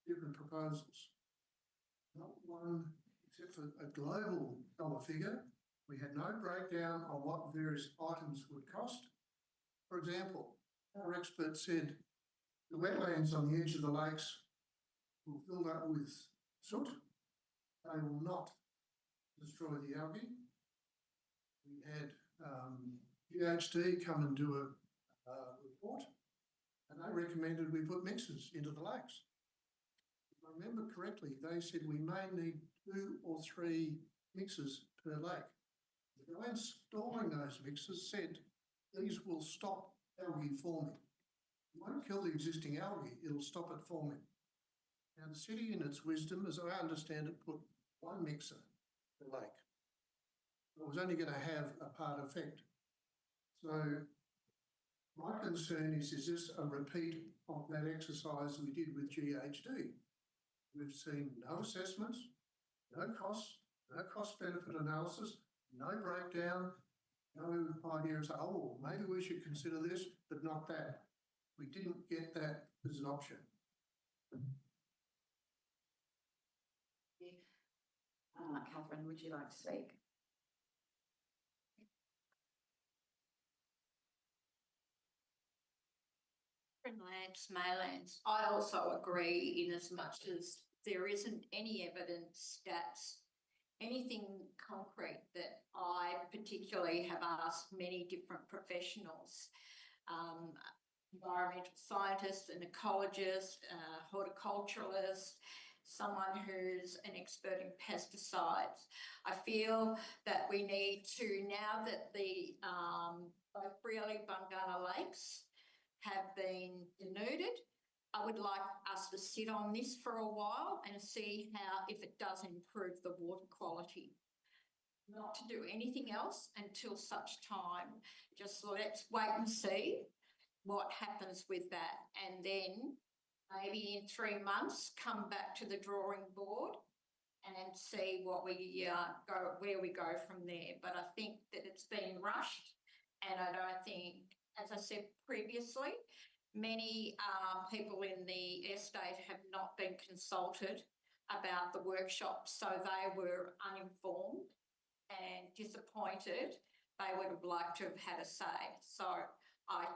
different proposals. Not one, except for a global dollar figure. We had no breakdown on what various items would cost. For example, our expert said the wetlands on the edge of the lakes will fill up with soot. They will not destroy the algae. We had GHD come and do a report, and they recommended we put mixers into the lakes. If I remember correctly, they said we may need 2 or 3 mixers per lake. The guy installing those mixers said these will stop algae forming. It won't kill the existing algae, it'll stop it forming. Now, the city, in its wisdom, as I understand it, put 1 mixer per lake. It was only going to have a part effect. So my concern is this a repeat of that exercise we did with GHD? We've seen no assessments, no cost benefit analysis, no breakdown, no idea of, oh, maybe we should consider this, but not that. We didn't get that as an option. Catherine, would you like to speak? Lands, Maylands. I also agree in as much as there isn't any evidence that anything concrete that I particularly have asked many different professionals, environmental scientists, an ecologist, horticulturalist, someone who's an expert in pesticides. I feel that we need to, now that the both Brioli Bungana lakes have been denuded, I would like us to sit on this for a while and see how, if it does improve the water quality. Not to do anything else until such time. Just let's wait and see what happens with that. And then maybe in 3 months, come back to the drawing board and see what we where we go from there. But I think that it's been rushed, and I don't think, as I said previously, many people in the estate have not been consulted about the workshop, so they were uninformed and disappointed. They would have liked to have had a say. So I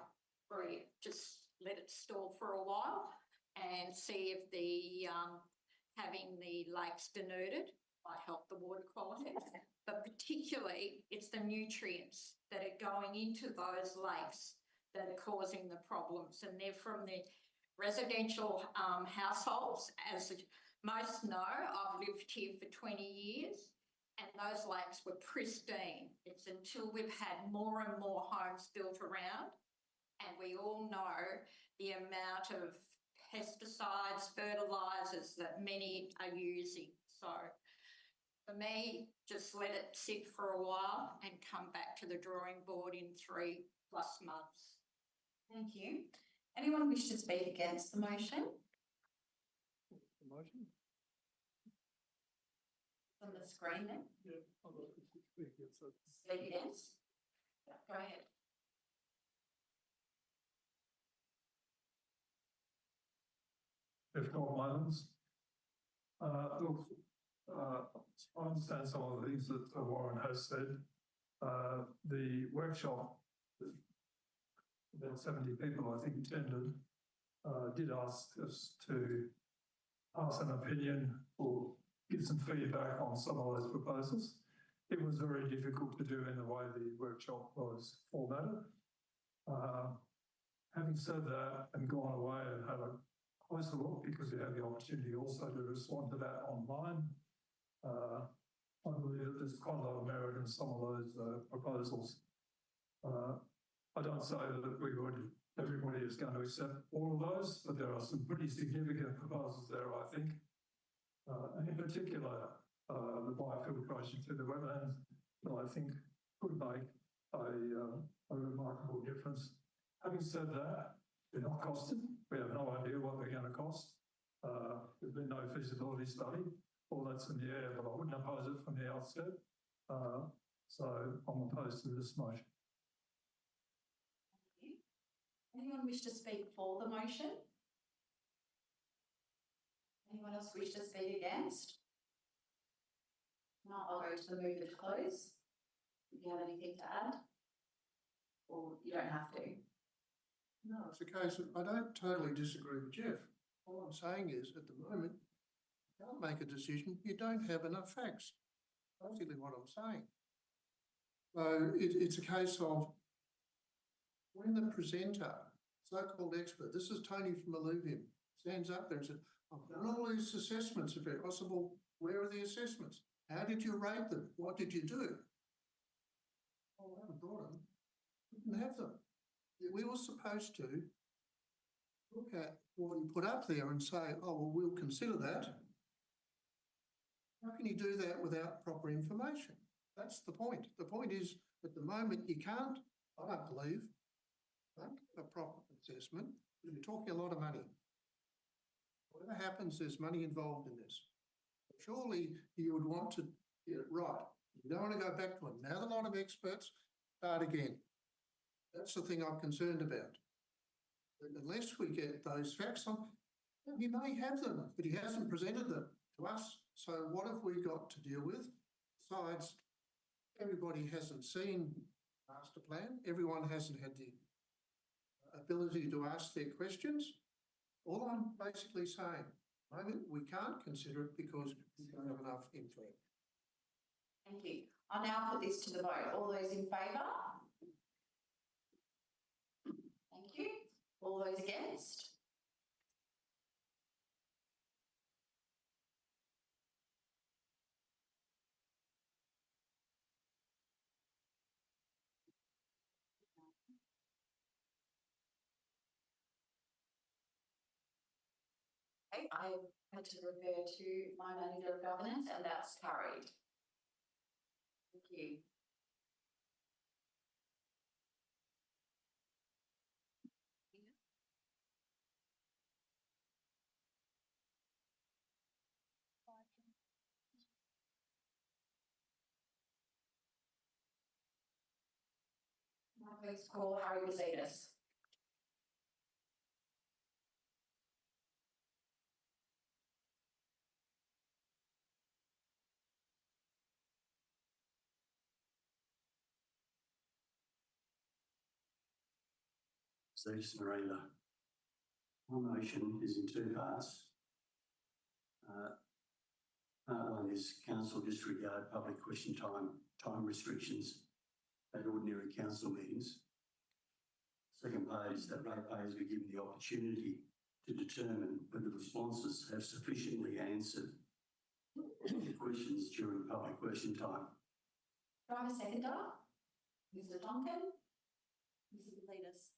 agree, just let it stall for a while and see if the having the lakes denuded might help the water quality. But particularly, it's the nutrients that are going into those lakes that are causing the problems, and they're from the residential households. As most know, I've lived here for 20 years, and those lakes were pristine. It's until we've had more and more homes built around, and we all know the amount of pesticides, fertilisers that many are using. So for me, just let it sit for a while and come back to the drawing board in 3+ months. Thank you. Anyone wish to speak against the motion? The motion? On the screen then? Yeah, I'd like to speak against it. Speak against? Yeah, go ahead. If not violence. Look, I understand some of the things that Warren has said. The workshop, about 70 people, I think, attended, did ask us to pass an opinion or give some feedback on some of those proposals. It was very difficult to do in the way the workshop was formatted. Having said that and gone away and had a closer look, because we have the opportunity also to respond to that online, I believe that there's quite a lot of merit in some of those proposals. I don't say that everybody is going to accept all of those, but there are some pretty significant proposals there, I think. And in particular, the biofiltration through the wetlands, that I think could make a remarkable difference. Having said that, they're not costed. We have no idea what they're going to cost. There's been no feasibility study. All that's in the air, but I wouldn't oppose it from the outset. So I'm opposed to this motion. Thank you. Anyone wish to speak for the motion? Anyone else wish to speak against? No, I'll go to the mover to close. If you have anything to add, or you don't have to. No, it's a case of, I don't totally disagree with Jeff. All I'm saying is, at the moment, you can't make a decision, you don't have enough facts. Basically what I'm saying. So it's a case of when the presenter, so-called expert, this is Tony from Alluvium, stands up there and said, I've done all these assessments, if possible, where are the assessments? How did you rate them? What did you do? Well, I haven't brought them. We didn't have them. We were supposed to look at what you put up there and say, oh, well, we'll consider that. How can you do that without proper information? That's the point. The point is, at the moment, you can't, I don't believe, a proper assessment. You're talking a lot of money. Whatever happens, there's money involved in this. Surely you would want to get it right. You don't want to go back to another lot of experts, start again. That's the thing I'm concerned about. Unless we get those facts on, he may have them, but he hasn't presented them to us. So what have we got to deal with? Besides, everybody hasn't seen the master plan. Everyone hasn't had the ability to ask their questions. All I'm basically saying, at the moment, we can't consider it because we don't have enough info. Thank you. I'll now put this to the vote. All those in favour? Thank you. All those against? Okay, I had to refer to my manager of governance and that's carried. Thank you. Please call Harry Vazetas. Vazetas Miranda. My motion is in two parts. Part one is council disregard public question time restrictions at ordinary council meetings. Second part is that ratepayers be given the opportunity to determine whether responses have sufficiently answered the questions during public question time. Do I have a seconder? Mr. Tonkin? Mr. Vazetas.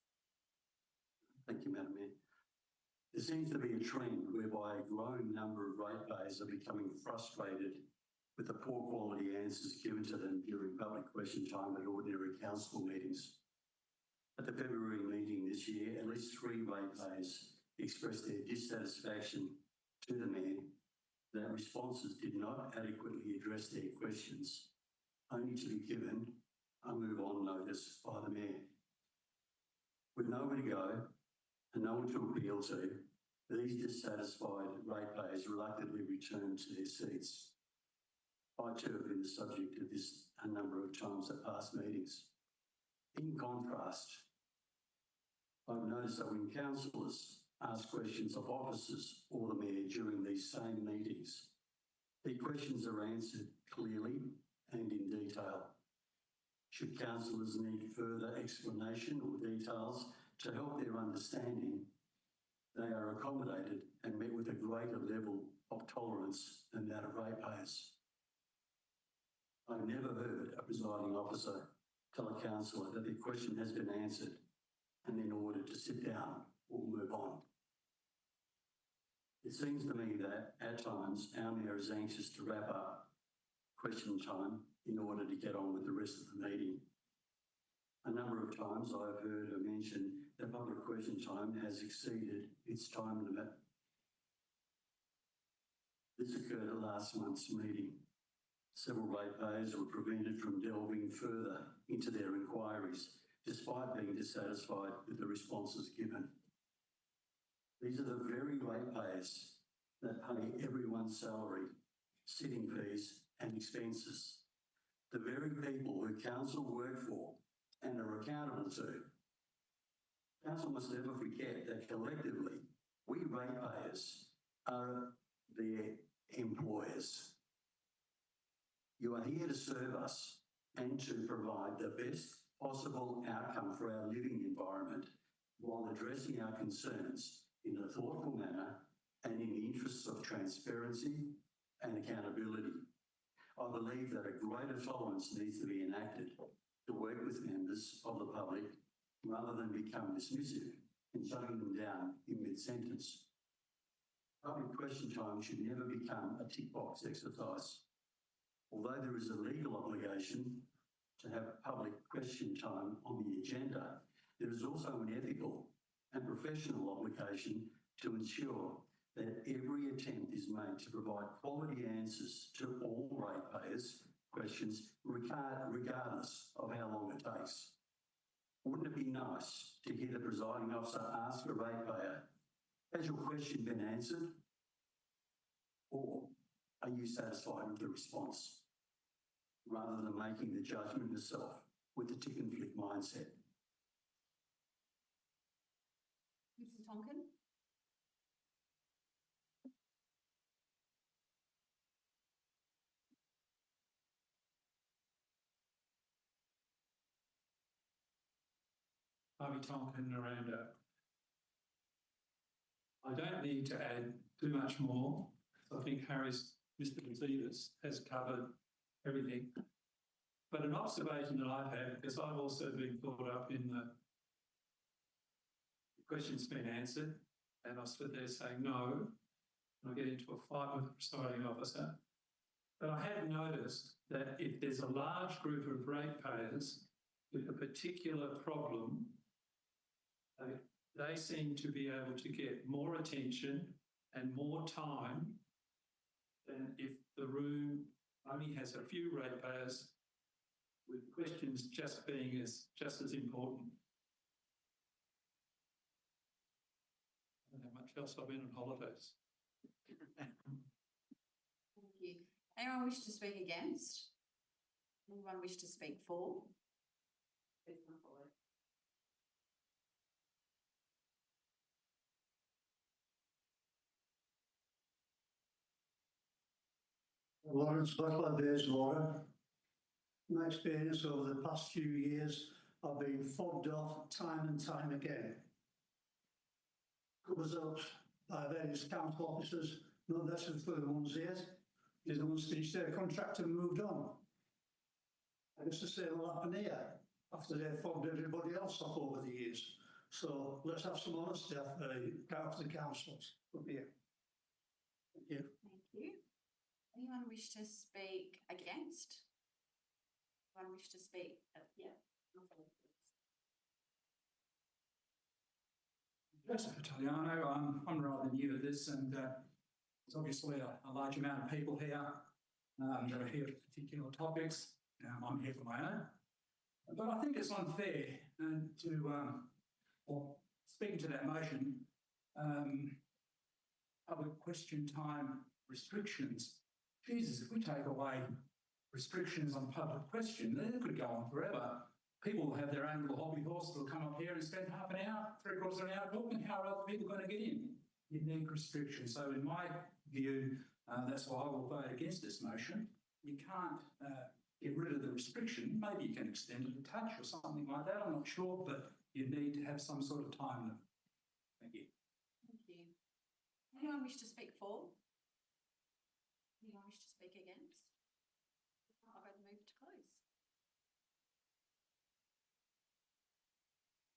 Thank you, Madam Mayor. There seems to be a trend whereby a growing number of ratepayers are becoming frustrated with the poor quality answers given to them during public question time at ordinary council meetings. At the February meeting this year, at least 3 ratepayers expressed their dissatisfaction to the Mayor that responses did not adequately address their questions, only to be given a move on notice by the Mayor. With nowhere to go and no one to appeal to, these dissatisfied ratepayers reluctantly returned to their seats. I too have been the subject of this a number of times at past meetings. In contrast, I've noticed that when councillors ask questions of officers or the Mayor during these same meetings, their questions are answered clearly and in detail. Should councillors need further explanation or details to help their understanding, they are accommodated and met with a greater level of tolerance than that of ratepayers. I've never heard a presiding officer tell a councillor that their question has been answered and then ordered to sit down or move on. It seems to me that at times our Mayor is anxious to wrap up question time in order to get on with the rest of the meeting. A number of times I've heard her mention that public question time has exceeded its time limit. This occurred at last month's meeting. Several ratepayers were prevented from delving further into their inquiries, despite being dissatisfied with the responses given. These are the very ratepayers that pay everyone's salary, sitting fees and expenses. The very people who council work for and are accountable to. Council must never forget that collectively, we ratepayers are their employers. You are here to serve us and to provide the best possible outcome for our living environment while addressing our concerns in a thoughtful manner and in the interests of transparency and accountability. I believe that a greater tolerance needs to be enacted to work with members of the public rather than become dismissive and shutting them down in mid-sentence. Public question time should never become a tick box exercise. Although there is a legal obligation to have public question time on the agenda, there is also an ethical and professional obligation to ensure that every attempt is made to provide quality answers to all ratepayers' questions, regardless of how long it takes. Wouldn't it be nice to hear the presiding officer ask a ratepayer, has your question been answered? Or are you satisfied with the response? Rather than making the judgment yourself with the tick and flick mindset. Mr. Tonkin? Harvey Tonkin, Naranda. I don't need to add too much more. I think Mr. Gazidis has covered everything. But an observation that I've had, because I've also been caught up in the question's been answered, and I stood there saying no, and I get into a fight with the presiding officer. But I have noticed that if there's a large group of ratepayers with a particular problem, they seem to be able to get more attention and more time than if the room only has a few ratepayers with questions just being just as important. I don't know how much else I've been on holidays. Thank you. Anyone wish to speak against? Anyone wish to speak for? Please come forward. Lawrence Butler, Bayswater. My experience over the past few years, I've been fobbed off time and time again. Covers up by various council officers, not necessarily the ones here. They're the ones finished their contract and moved on. I guess the same will happen here after they've fobbed everybody else off over the years. So let's have some honesty after the councils up here. Thank you. Thank you. Anyone wish to speak against? Anyone wish to speak? Yeah. Joseph Italiano, I'm rather new at this, and there's obviously a large amount of people here that are here for particular topics. I'm here for my own. But I think it's unfair speaking to that motion, public question time restrictions. Jesus, if we take away restrictions on public question, then it could go on forever. People will have their own little hobby horse that will come up here and spend half an hour, 3/4 of an hour talking. How are other people going to get in? You need restrictions. So in my view, that's why I will vote against this motion. You can't get rid of the restriction. Maybe you can extend it a touch or something like that. I'm not sure, but you need to have some sort of time limit. Thank you. Thank you. Anyone wish to speak for? Anyone wish to speak against? I'll go and move to close.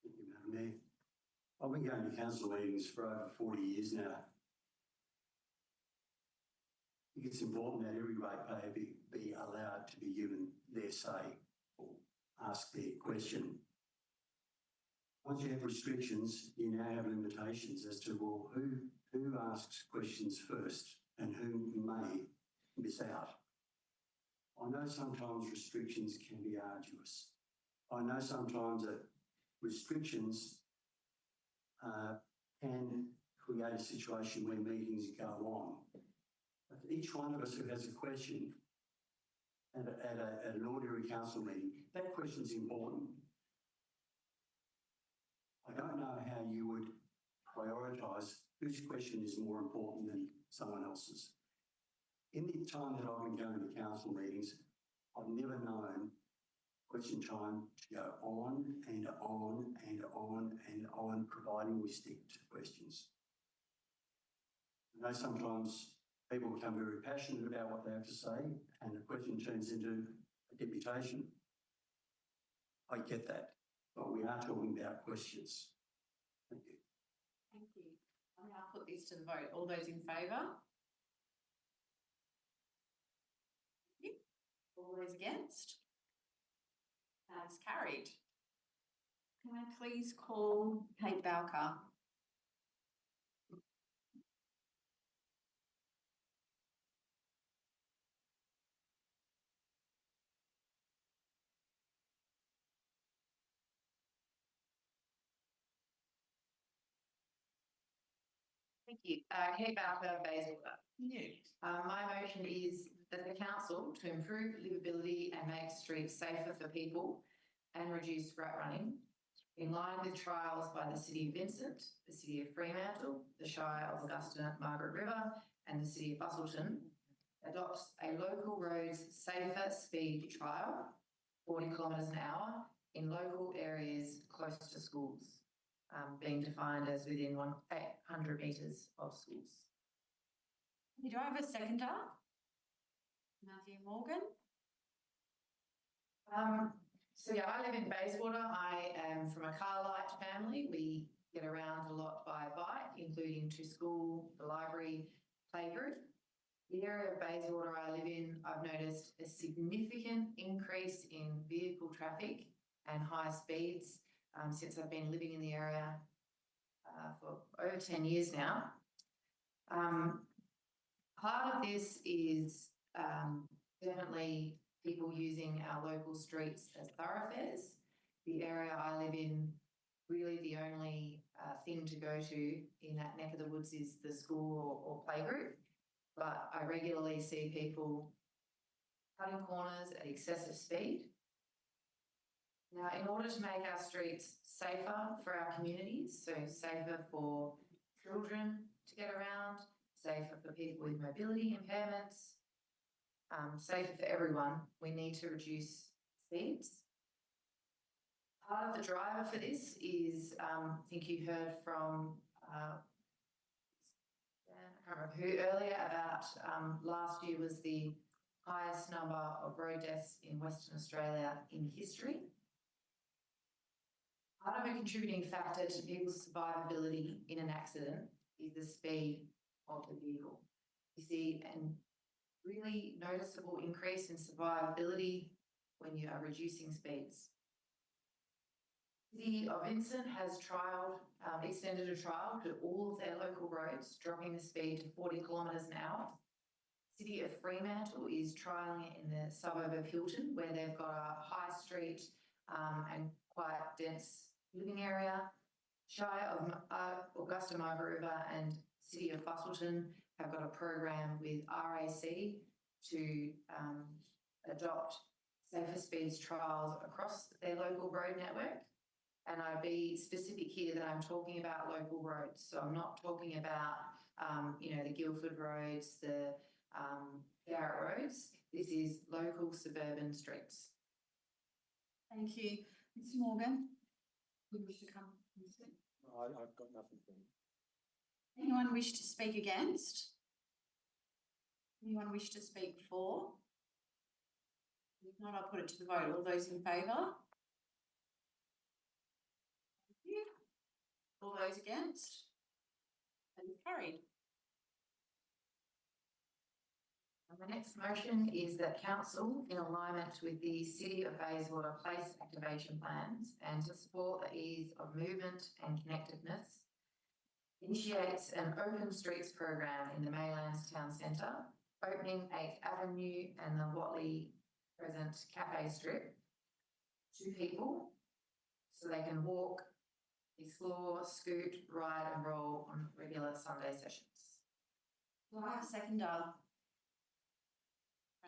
Thank you, Madam Mayor. I've been going to council meetings for over 40 years now. I think it's important that every ratepayer be allowed to be given their say or ask their question. Once you have restrictions, you now have limitations as to, well, who asks questions first and who may miss out. I know sometimes restrictions can be arduous. I know sometimes that restrictions can create a situation where meetings go on. But each one of us who has a question at an ordinary council meeting, that question's important. I don't know how you would prioritise whose question is more important than someone else's. In the time that I've been going to council meetings, I've never known question time to go on and on and on and on, providing we stick to questions. I know sometimes people become very passionate about what they have to say and the question turns into a deputation. I get that, but we are talking about questions. Thank you. Thank you. I'll now put this to the vote. All those in favour? Thank you. All those against? That is carried. Can I please call Kate Bowker? Thank you. Kate Bowker, Bayswater. My motion is that the council, to improve livability and make streets safer for people and reduce rat running, in line with trials by the City of Vincent, the City of Fremantle, the Shire of Augusta Margaret River and the City of Busselton, adopts a local roads safer speed trial, 40 kilometres an hour, in local areas close to schools, being defined as within 800 metres of schools. Do I have a seconder? Matthew Morgan. So yeah, I live in Bayswater. I am from a car light family. We get around a lot by bike, including to school, the library, playgroup. The area of Bayswater I live in, I've noticed a significant increase in vehicle traffic and high speeds since I've been living in the area for over 10 years now. Part of this is definitely people using our local streets as thoroughfares. The area I live in, really the only thing to go to in that neck of the woods is the school or playgroup. But I regularly see people cutting corners at excessive speed. Now, in order to make our streets safer for our communities, so safer for children to get around, safer for people with mobility impairments, safer for everyone, we need to reduce speeds. Part of the driver for this is, I think you heard from, I can't remember who earlier, about last year was the highest number of road deaths in Western Australia in history. Part of a contributing factor to people's survivability in an accident is the speed of the vehicle. You see a really noticeable increase in survivability when you are reducing speeds. The City of Vincent has extended a trial to all of their local roads, dropping the speed to 40 kilometres an hour. City of Fremantle is trialling it in the suburb of Hilton, where they've got a high street and quite dense living area. Shire of Augusta Margaret River and City of Busselton have got a program with RAC to adopt safer speeds trials across their local road network. And I'd be specific here that I'm talking about local roads. So I'm not talking about, the Guildford roads, the Garrett roads. This is local suburban streets. Thank you. Mr Morgan, you wish to come and speak? I've got nothing for you. Anyone wish to speak against? Anyone wish to speak for? If not, I'll put it to the vote. All those in favour? Thank you. All those against? That is carried. And the next motion is that Council, in alignment with the City of Bayswater Place activation plans and to support the ease of movement and connectedness, initiates an open streets program in the Maylands Town Centre, opening 8th Avenue and the Watley Crescent Cafe Strip to people so they can walk explore, scoot, ride and roll on regular Sunday sessions. Do I have a seconder?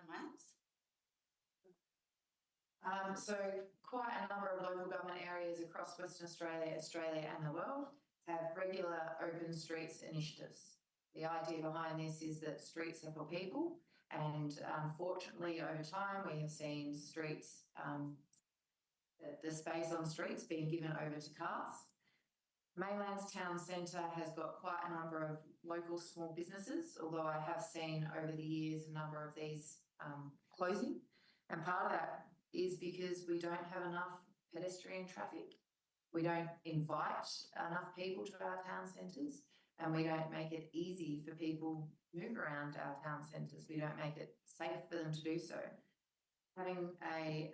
Lance? So quite a number of local government areas across Western Australia, Australia and the world have regular open streets initiatives. The idea behind this is that streets are for people, and unfortunately over time we have seen streets, the space on streets being given over to cars. Maylands Town Centre has got quite a number of local small businesses, although I have seen over the years a number of these closing, and part of that is because we don't have enough pedestrian traffic. We don't invite enough people to our town centres, and we don't make it easy for people to move around our town centres. We don't make it safe for them to do so. Having a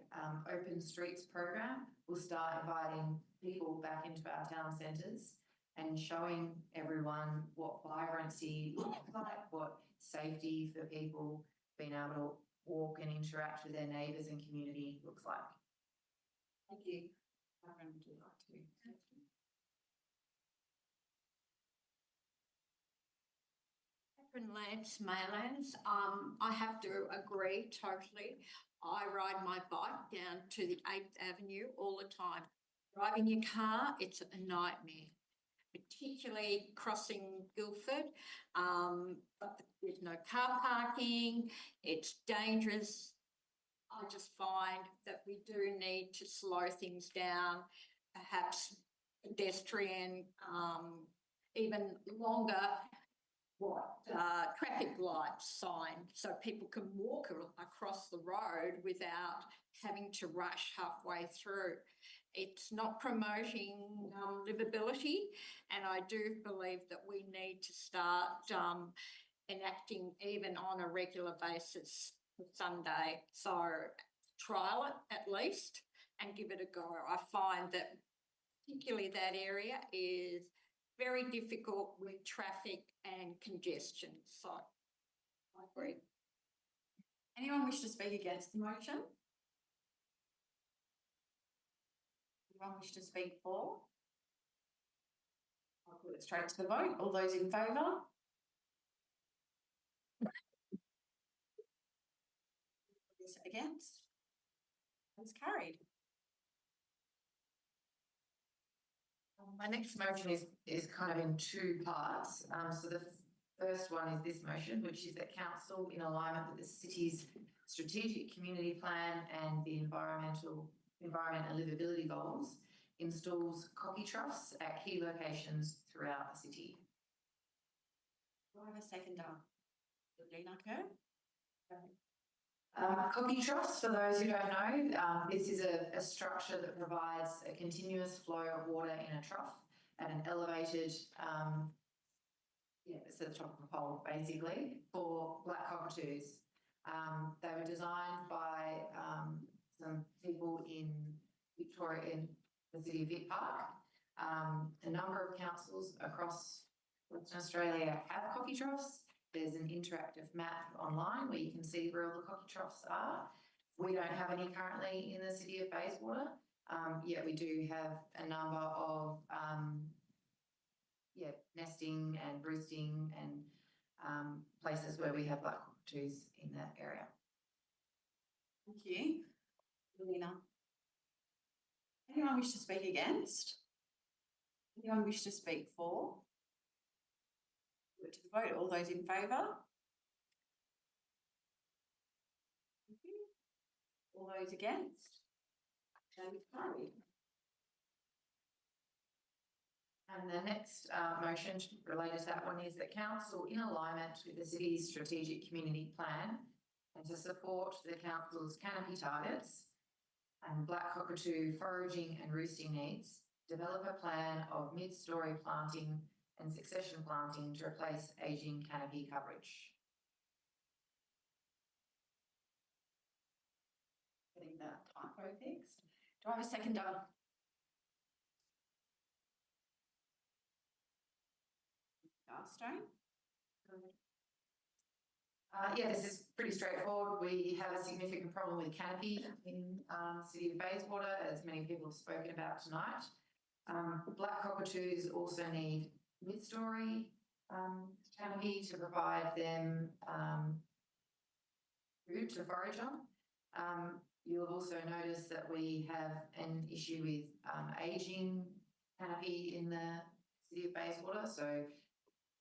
open streets program will start inviting people back into our town centres and showing everyone what vibrancy looks like, what safety for people being able to walk and interact with their neighbours and community looks like. Thank you. Aaron, would you like to? Catherine Lance, Maylands. I have to agree totally. I ride my bike down to the 8th Avenue all the time. Driving your car, it's a nightmare, particularly crossing Guildford. But there's no car parking, it's dangerous. I just find that we do need to slow things down, perhaps pedestrian, even longer traffic light sign so people can walk across the road without having to rush halfway through. It's not promoting livability, and I do believe that we need to start enacting even on a regular basis for Sunday. So trial it at least and give it a go. I find that particularly that area is very difficult with traffic and congestion. So I agree. Anyone wish to speak against the motion? Anyone wish to speak for? I'll put it straight to the vote. All those in favour? Against? That's carried. My next motion is kind of in two parts. So the first one is this motion, which is that council, in alignment with the city's strategic community plan and the environment and livability goals, installs cocky troughs at key locations throughout the city. Do I have a seconder? Lena Kerr? Cocky troughs, for those who don't know, this is a structure that provides a continuous flow of water in a trough at an elevated, it's at the top of the pole basically, for black cockatoos. They were designed by some people in Victoria, in the city of Vic Park. A number of councils across Western Australia have cocky troughs. There's an interactive map online where you can see where all the cocky troughs are. We don't have any currently in the city of Bayswater, yet we do have a number of nesting and roosting and places where we have black cockatoos in that area. Thank you. Lena. Anyone wish to speak against? Anyone wish to speak for? Put it to the vote. All those in favour? Thank you. All those against? That is carried. And the next motion related to that one is that council, in alignment with the city's strategic community plan and to support the council's canopy targets and black cockatoo foraging and roosting needs, develop a plan of mid-storey planting and succession planting to replace ageing canopy coverage. Getting that typo fixed. Do I have a seconder? Garstone? This is pretty straightforward. We have a significant problem with canopy in the city of Bayswater, as many people have spoken about tonight. Black cockatoos also need mid-story canopy to provide them food to forage on. You'll also notice that we have an issue with ageing canopy in the city of Bayswater. So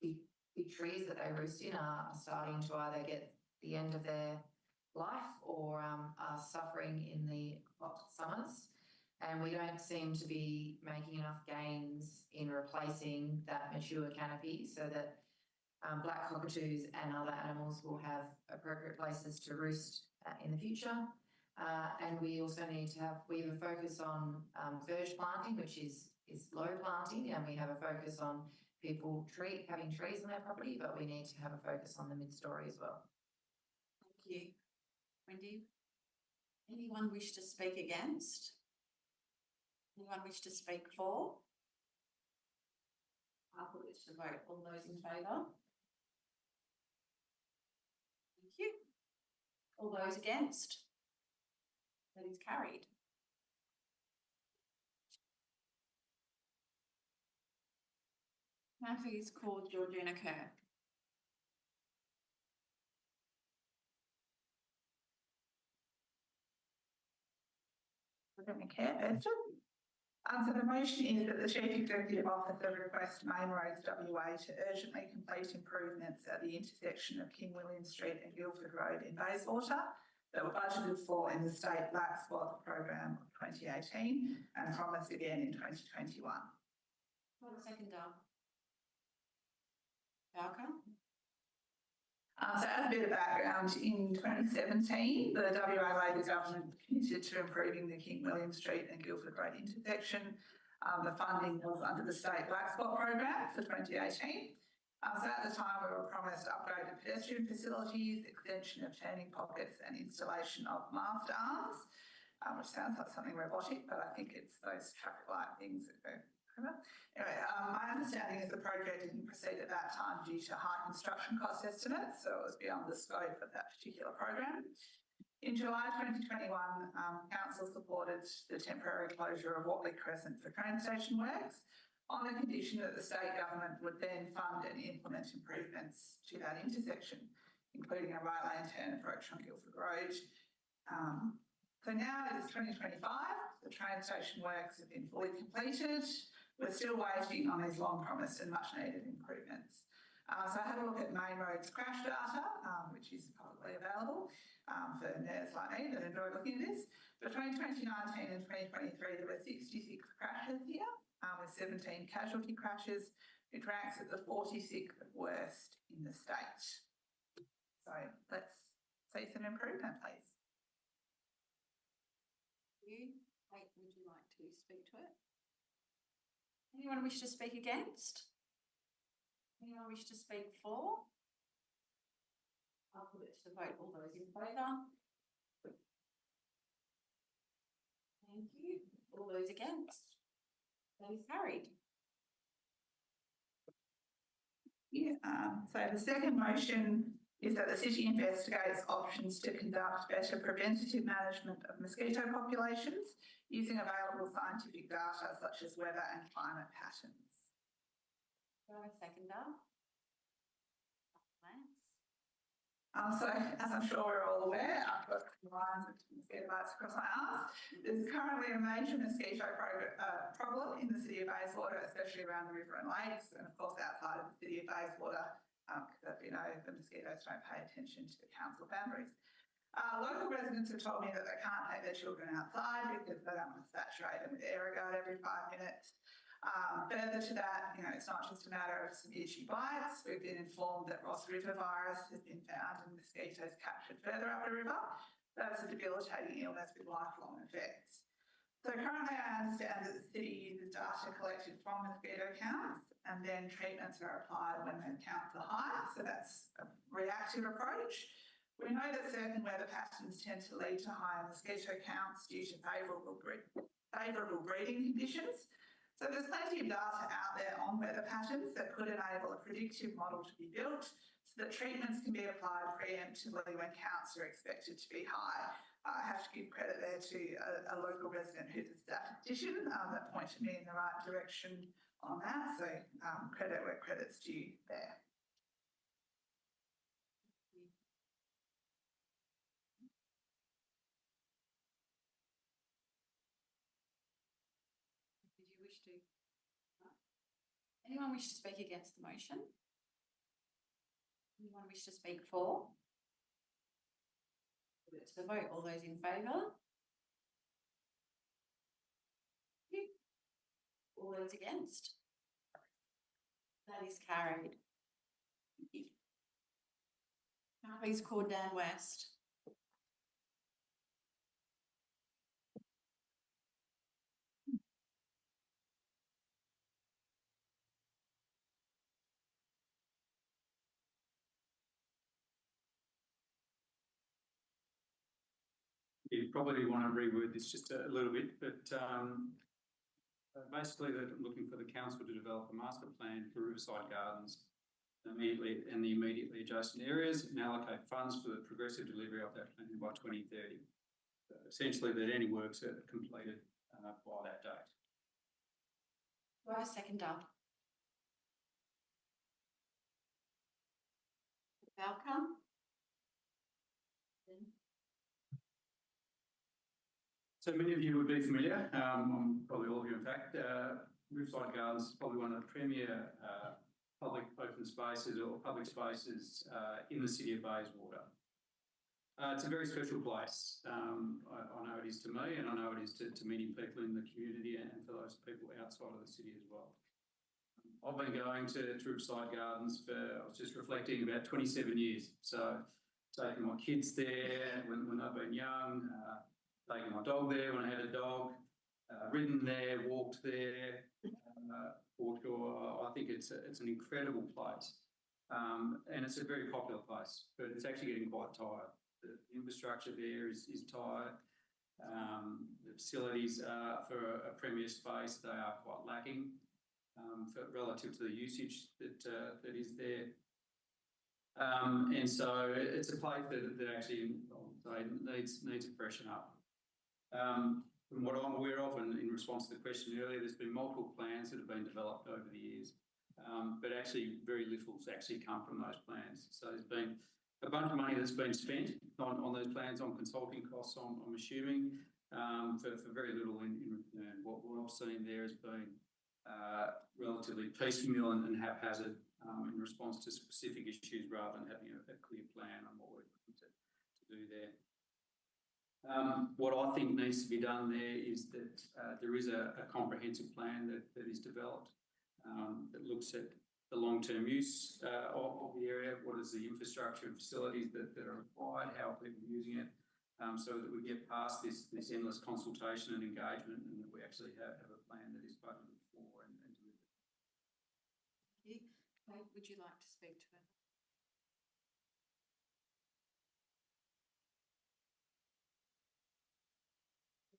big trees that they roost in are starting to either get the end of their life or are suffering in the hot summers. And we don't seem to be making enough gains in replacing that mature canopy so that black cockatoos and other animals will have appropriate places to roost in the future. And we also need to have, we have a focus on verge planting, which is low planting, and we have a focus on people having trees on their property, but we need to have a focus on the mid-story as well. Thank you. Wendy, anyone wish to speak against? Anyone wish to speak for? I'll put this to vote. All those in favour? Thank you. All those against? That is carried. Now please call Georgina Kerr. Georgina Kerr, so the motion is that the Chief Executive Officer request Main Roads WA to urgently complete improvements at the intersection of King William Street and Guildford Road in Bayswater that were budgeted for in the State Black Spot Program of 2018 and promised again in 2021. Hold a second, Bowker. So as a bit of background, in 2017, the WA Labor government committed to improving the King William Street and Guildford Road intersection. The funding was under the State Black Spot Program for 2018. So at the time, we were promised upgraded pedestrian facilities, extension of turning pockets and installation of mast arms, which sounds like something robotic, but I think it's those traffic light things that go over. Anyway, my understanding is the project didn't proceed at that time due to high construction cost estimates, so it was beyond the scope of that particular program. In July 2021, Council supported the temporary closure of Watley Crescent for train station works on the condition that the state government would then fund and implement improvements to that intersection, including a right lane turn approach on Guildford Road. So now it is 2025, the train station works have been fully completed. We're still waiting on these long promised and much needed improvements. So I had a look at Main Roads crash data, which is publicly available for nerds like me that enjoy looking at this. Between 2019 and 2023, there were 66 crashes here, with 17 casualty crashes, which ranks at the 46th worst in the state. So let's see some improvement, please. Kate, would you like to speak to it? Anyone wish to speak against? Anyone wish to speak for? I'll put it to the vote. All those in favour? Thank you. All those against? That is carried. Yeah, so the second motion is that the City investigates options to conduct better preventative management of mosquito populations using available scientific data such as weather and climate patterns. Do I have a seconder? So, as I'm sure we're all aware, I've got lines of mosquito bites across my arms. There's currently a major mosquito problem in the city of Bayswater, especially around the river and lakes, and of course outside of the city of Bayswater, because you know the mosquitoes don't pay attention to the council boundaries. Local residents have told me that they can't take their children outside because they don't want to saturate them with Aerogard every 5 minutes. Further to that, you know, it's not just a matter of some itchy bites. We've been informed that Ross River virus has been found in mosquitoes captured further up the river. That's a debilitating illness with lifelong effects. So currently I understand that the city uses data collected from mosquito counts and then treatments are applied when the counts are high. So that's a reactive approach. We know that certain weather patterns tend to lead to higher mosquito counts due to favourable breeding conditions. So there's plenty of data out there on weather patterns that could enable a predictive model to be built so that treatments can be applied preemptively when counts are expected to be high. I have to give credit there to a local resident who did that petition that pointed me in the right direction on that. So credit where credit's due there. Did you wish to? No? Anyone wish to speak against the motion? Anyone wish to speak for? Put it to the vote. All those in favour? All those against? That is carried. Thank you. Now please call Dan West. You probably want to reword this just a little bit, but basically they're looking for the council to develop a master plan for Riverside Gardens immediately in the immediately adjacent areas and allocate funds for the progressive delivery of that plan by 2030. Essentially, that any works are completed by that date. Do I have a seconder? Outcome? So many of you would be familiar, probably all of you in fact, Riverside Gardens is probably one of the premier public open spaces or public spaces in the city of Bayswater. It's a very special place. I know it is to me, and I know it is to many people in the community and for those people outside of the city as well. I've been going to Riverside Gardens for, I was just reflecting, about 27 years. So taking my kids there when they've been young, taking my dog there when I had a dog, ridden there, walked there, I think it's an incredible place. And it's a very popular place, but it's actually getting quite tired. The infrastructure there is tired. The facilities for a premier space, they are quite lacking relative to the usage that is there. And so it's a place that actually needs to freshen up. From what I'm aware of, and in response to the question earlier, there's been multiple plans that have been developed over the years, but actually very little's actually come from those plans. So there's been a bunch of money that's been spent on those plans, on consulting costs, I'm assuming, for very little in return. What I've seen there has been relatively piecemeal and haphazard in response to specific issues rather than having a clear plan on what we're looking to do there. What I think needs to be done there is that there is a comprehensive plan that is developed that looks at the long-term use of the area, what is the infrastructure and facilities that are required, how are people using it, so that we get past this endless consultation and engagement and that we actually have a plan that is budgeted for and delivered. Thank you. Kate, would you like to speak to it?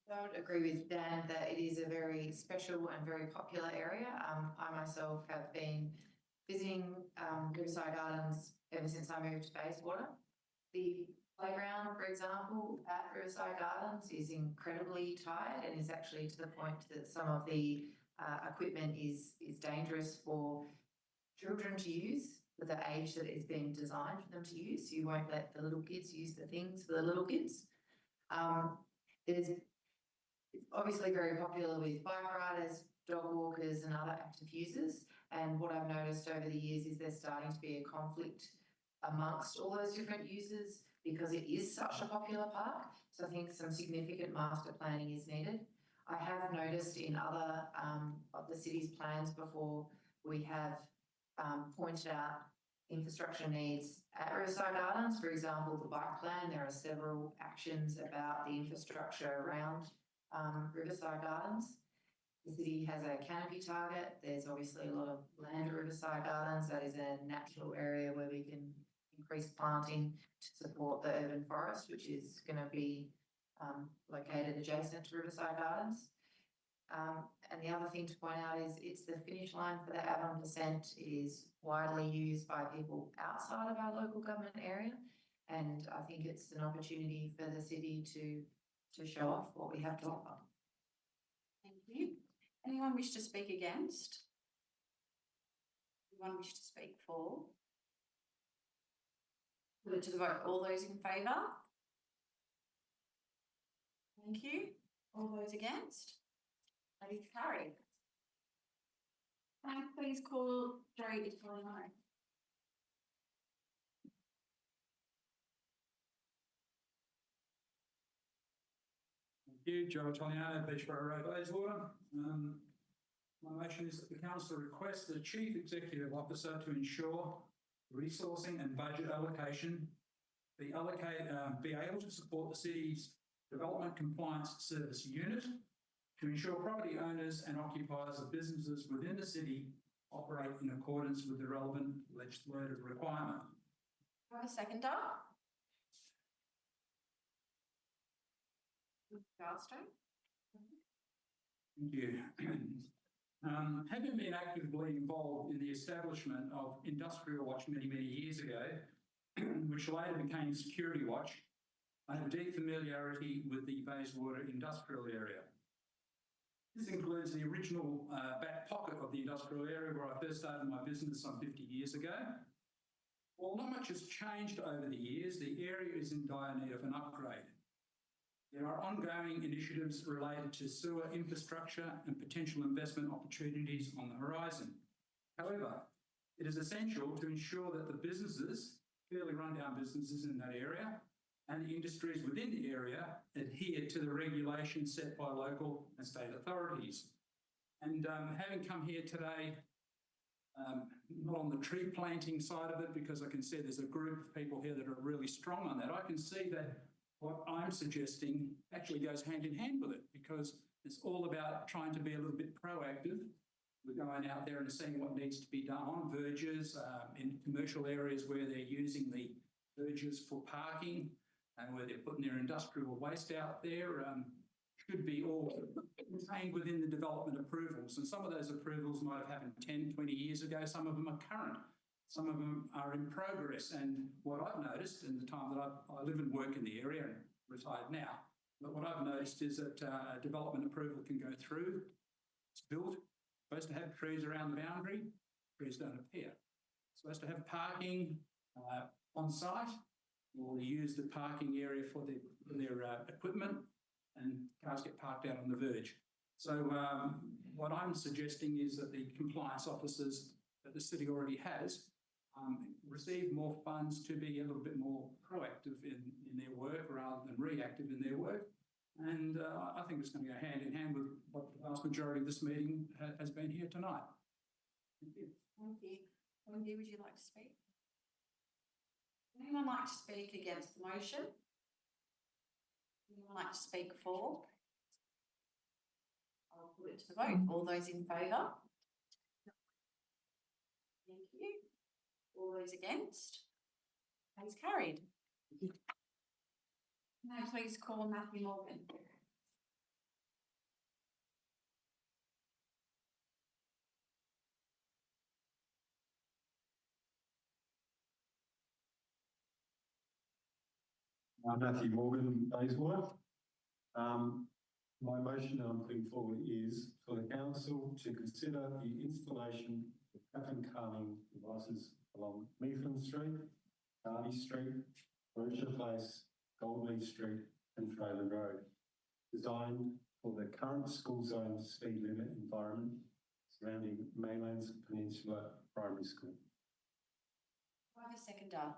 I would agree with Dan that it is a very special and very popular area. I myself have been visiting Riverside Gardens ever since I moved to Bayswater. The playground, for example, at Riverside Gardens is incredibly tight and is actually to the point that some of the equipment is dangerous for children to use for the age that it's been designed for them to use. You won't let the little kids use the things for the little kids. It's obviously very popular with bike riders, dog walkers and other active users. And what I've noticed over the years is there's starting to be a conflict amongst all those different users because it is such a popular park. So I think some significant master planning is needed. I have noticed in other of the city's plans before, we have pointed out infrastructure needs at Riverside Gardens. For example, the bike plan, there are several actions about the infrastructure around Riverside Gardens. The city has a canopy target. There's obviously a lot of land at Riverside Gardens. That is a natural area where we can increase planting to support the urban forest, which is going to be located adjacent to Riverside Gardens. And the other thing to point out is it's the finish line for the Avon descent is widely used by people outside of our local government area. And I think it's an opportunity for the city to show off what we have to offer. Thank you. Anyone wish to speak against? Anyone wish to speak for? Put it to the vote. All those in favour? Thank you. All those against? That is carried. Can I please call Joe Italiano? Thank you, Joe Italiano, Beachborough Road, Bayswater. My motion is that the council requests the Chief Executive Officer to ensure resourcing and budget allocation be able to support the city's Development Compliance Service Unit to ensure property owners and occupiers of businesses within the city operate in accordance with the relevant legislative requirement. Do I have a seconder? Garstone? Thank you. Having been actively involved in the establishment of Industrial Watch many years ago, which later became Security Watch, I have deep familiarity with the Bayswater industrial area. This includes the original back pocket of the industrial area where I first started my business some 50 years ago. While not much has changed over the years, the area is in dire need of an upgrade. There are ongoing initiatives related to sewer infrastructure and potential investment opportunities on the horizon. However, it is essential to ensure that the businesses, fairly run-down businesses in that area, and the industries within the area adhere to the regulations set by local and state authorities. And having come here today, not on the tree planting side of it, because I can see there's a group of people here that are really strong on that, I can see that what I'm suggesting actually goes hand in hand with it, because it's all about trying to be a little bit proactive. We're going out there and seeing what needs to be done on verges, in commercial areas where they're using the verges for parking and where they're putting their industrial waste out there, should be all contained within the development approvals. And some of those approvals might have happened 10, 20 years ago. Some of them are current. Some of them are in progress. And what I've noticed in the time that I live and work in the area and retired now, but what I've noticed is that a development approval can go through, it's built, supposed to have trees around the boundary, trees don't appear. Supposed to have parking on site, or they use the parking area for their equipment, and cars get parked out on the verge. So what I'm suggesting is that the compliance officers that the city already has receive more funds to be a little bit more proactive in their work rather than reactive in their work. And I think it's going to go hand in hand with what the vast majority of this meeting has been here tonight. Thank you. Thank you. Wendy, would you like to speak? Anyone like to speak against the motion? Anyone like to speak for? I'll put it to the vote. All those in favour? Thank you. All those against? That is carried. Now please call Matthew Morgan. Matthew Morgan, Bayswater. My motion I'm putting forward is for the council to consider the installation of traffic calming devices along Meatham Street, Darby Street, Berkshire Place, Goldleaf Street and Trailer Road, designed for the current school zone speed limit environment surrounding Maylands Peninsula Primary School. Do I have a seconder?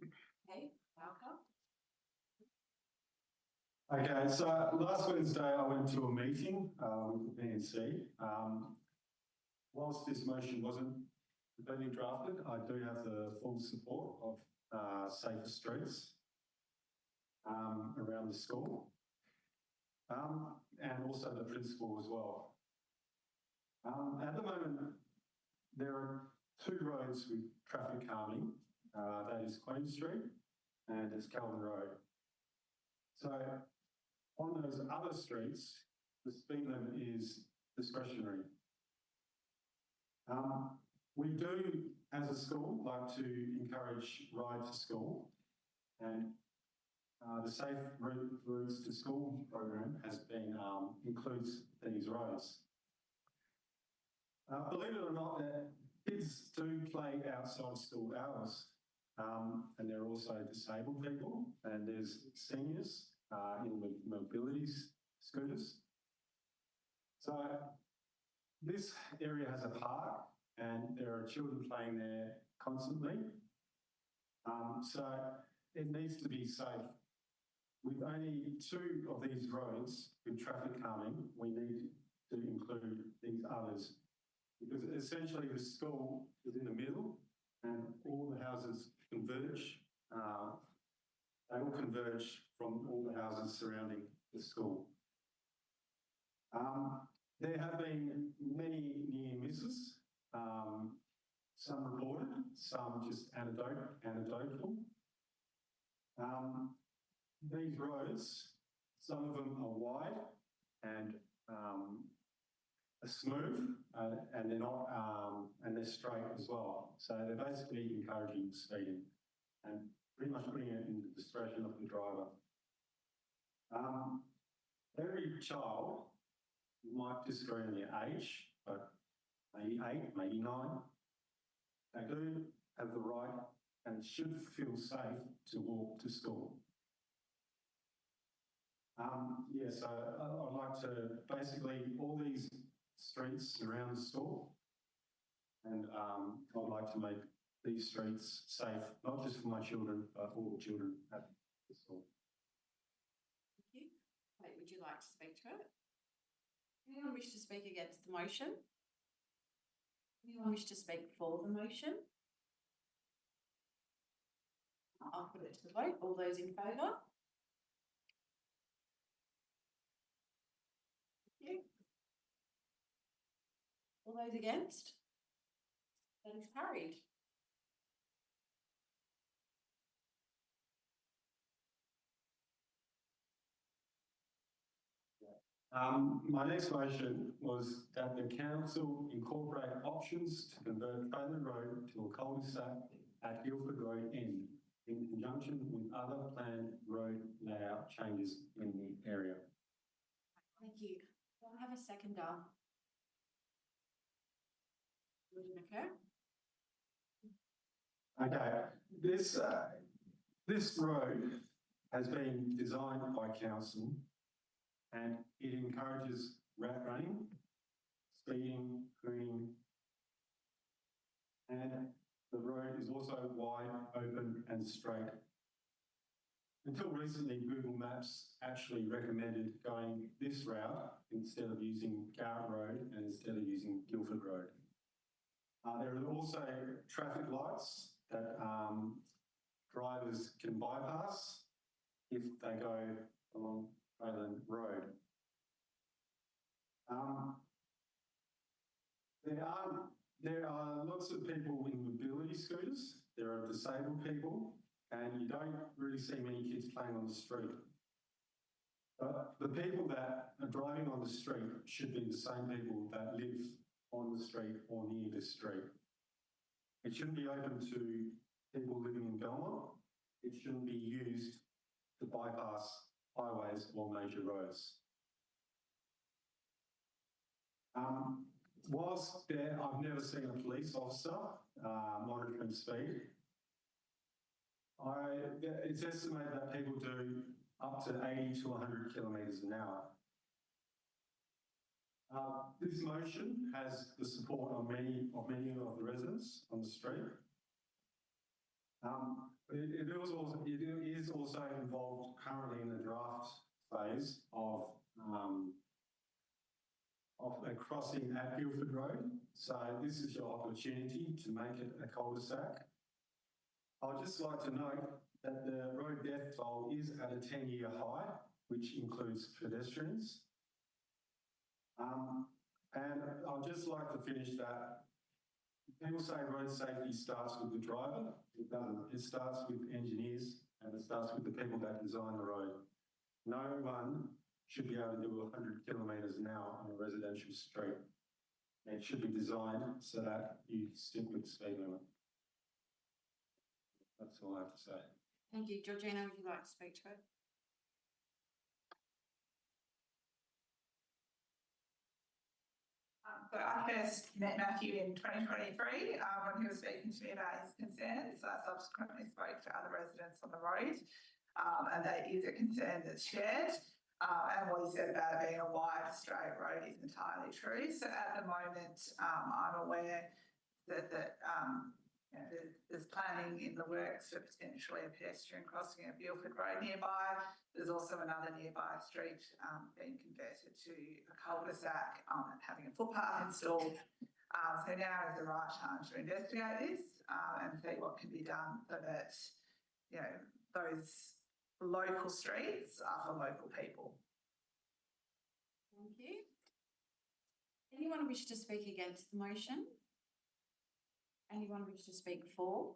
Okay, welcome. Okay, so last Wednesday I went to a meeting with the PNC. Whilst this motion wasn't completely drafted, I do have the full support of safer streets around the school and also the principal as well. At the moment, there are two roads with traffic calming. That is Queen Street and it's Calvin Road. So on those other streets, the speed limit is discretionary. We do, as a school, like to encourage ride to school, And the Safe Routes to School program has been, includes these roads. Believe it or not, kids do play outside school hours, and there are also disabled people, and there's seniors in mobility scooters. So this area has a park, and there are children playing there constantly. So it needs to be safe. With only 2 of these roads with traffic calming, we need to include these others, because essentially the school is in the middle and all the houses converge. They all converge from all the houses surrounding the school. There have been many near misses, some reported, some just anecdotal. These roads, some of them are wide and are smooth, and they're not, and they're straight as well. So they're basically encouraging speeding and pretty much putting it into the discretion of the driver. Every child might disagree on their age, but maybe 8, maybe 9. They do have the right and should feel safe to walk to school. So I'd like to basically all these streets around the school, and I'd like to make these streets safe, not just for my children, but all the children at the school. Thank you. Kate, would you like to speak to it? Anyone wish to speak against the motion? Anyone wish to speak for the motion? I'll put it to the vote. All those in favour? Thank you. All those against? That is carried. My next motion was that the council incorporate options to convert Trailer Road to a cul-de-sac at Guildford Road End in conjunction with other planned road layout changes in the area. Thank you. Do I have a seconder? Okay, this road has been designed by council, and it encourages rat running, speeding, crooning, and the road is also wide, open and straight. Until recently, Google Maps actually recommended going this route instead of using Garrett Road and instead of using Guildford Road. There are also traffic lights that drivers can bypass if they go along Island Road. There are lots of people in mobility scooters. There are disabled people, and you don't really see many kids playing on the street. But the people that are driving on the street should be the same people that live on the street or near the street. It shouldn't be open to people living in Belmont. It shouldn't be used to bypass highways or major roads. Whilst there, I've never seen a police officer monitoring speed. It's estimated that people do up to 80 to 100 kilometres an hour. This motion has the support of many of the residents on the street. It is also involved currently in the draft phase of a crossing at Guildford Road. So this is your opportunity to make it a cul-de-sac. I'd just like to note that the road death toll is at a 10-year high, which includes pedestrians. And I'd just like to finish that. People say road safety starts with the driver. It doesn't. It starts with engineers, and it starts with the people that design the road. No one should be able to do 100 kilometres an hour on a residential street. It should be designed so that you stick with the speed limit. That's all I have to say. Thank you. Georgina, would you like to speak to it? So I first met Matthew in 2023 when he was speaking to me about his concerns. I subsequently spoke to other residents on the road, and that is a concern that's shared. And what he said about it being a wide, straight road is entirely true. So at the moment, I'm aware that you know, there's planning in the works for potentially a pedestrian crossing at Guildford Road nearby. There's also another nearby street being converted to a cul-de-sac and having a footpath installed. So now is the right time to investigate this and see what can be done so that, you know, those local streets are for local people. Thank you. Anyone wish to speak against the motion? Anyone wish to speak for?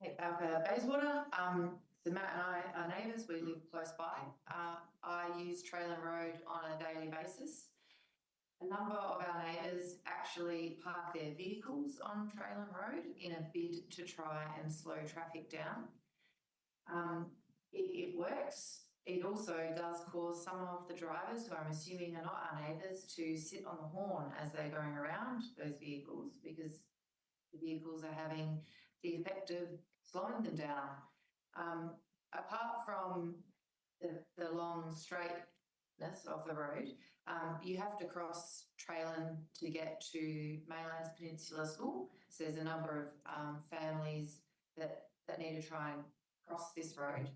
Hey, Bayswater, so Matt and I are neighbours, we live close by. I use Trailer Road on a daily basis. A number of our neighbours actually park their vehicles on Trailer Road in a bid to try and slow traffic down. It works. It also does cause some of the drivers, who I'm assuming are not our neighbours, to sit on the horn as they're going around those vehicles, because the vehicles are having the effect of slowing them down. Apart from the long straightness of the road, you have to cross Traylon to get to Maylands Peninsula School. So there's a number of families that need to try and cross this road.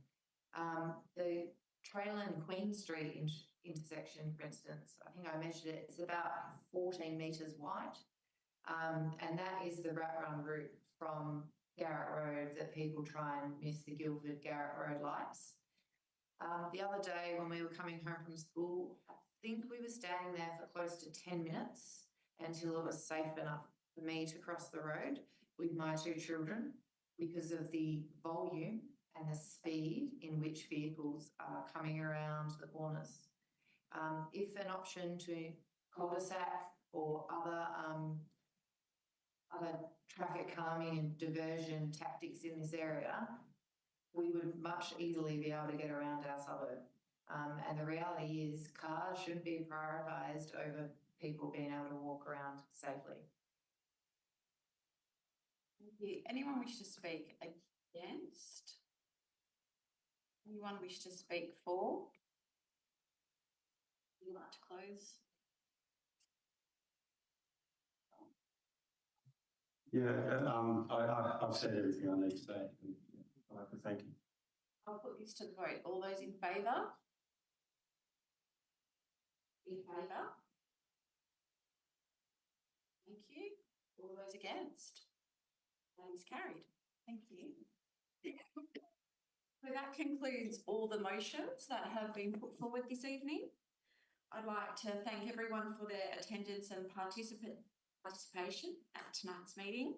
The Traylon Queen Street intersection, for instance, I think I measured it, it's about 14 metres wide. And that is the rat run route from Garrett Road that people try and miss the Guildford Garrett Road lights. The other day when we were coming home from school, I think we were standing there for close to 10 minutes until it was safe enough for me to cross the road with my two children, because of the volume and the speed in which vehicles are coming around the corners. If an option to cul-de-sac or other traffic calming and diversion tactics in this area, we would much easily be able to get around our suburb. And the reality is cars shouldn't be prioritised over people being able to walk around safely. Thank you. Anyone wish to speak against? Anyone wish to speak for? Would you like to close? Yeah, I've said everything I need to say. I'd like to thank you. I'll put this to the vote. All those in favour? In favour? Thank you. All those against? That is carried. Thank you. So that concludes all the motions that have been put forward this evening. I'd like to thank everyone for their attendance and participation at tonight's meeting.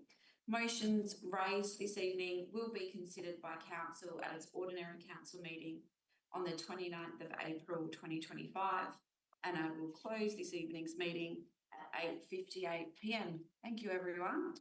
Motions raised this evening will be considered by Council at its ordinary council meeting on the 29th of April 2025, and I will close this evening's meeting at 8:58 p.m. Thank you, everyone.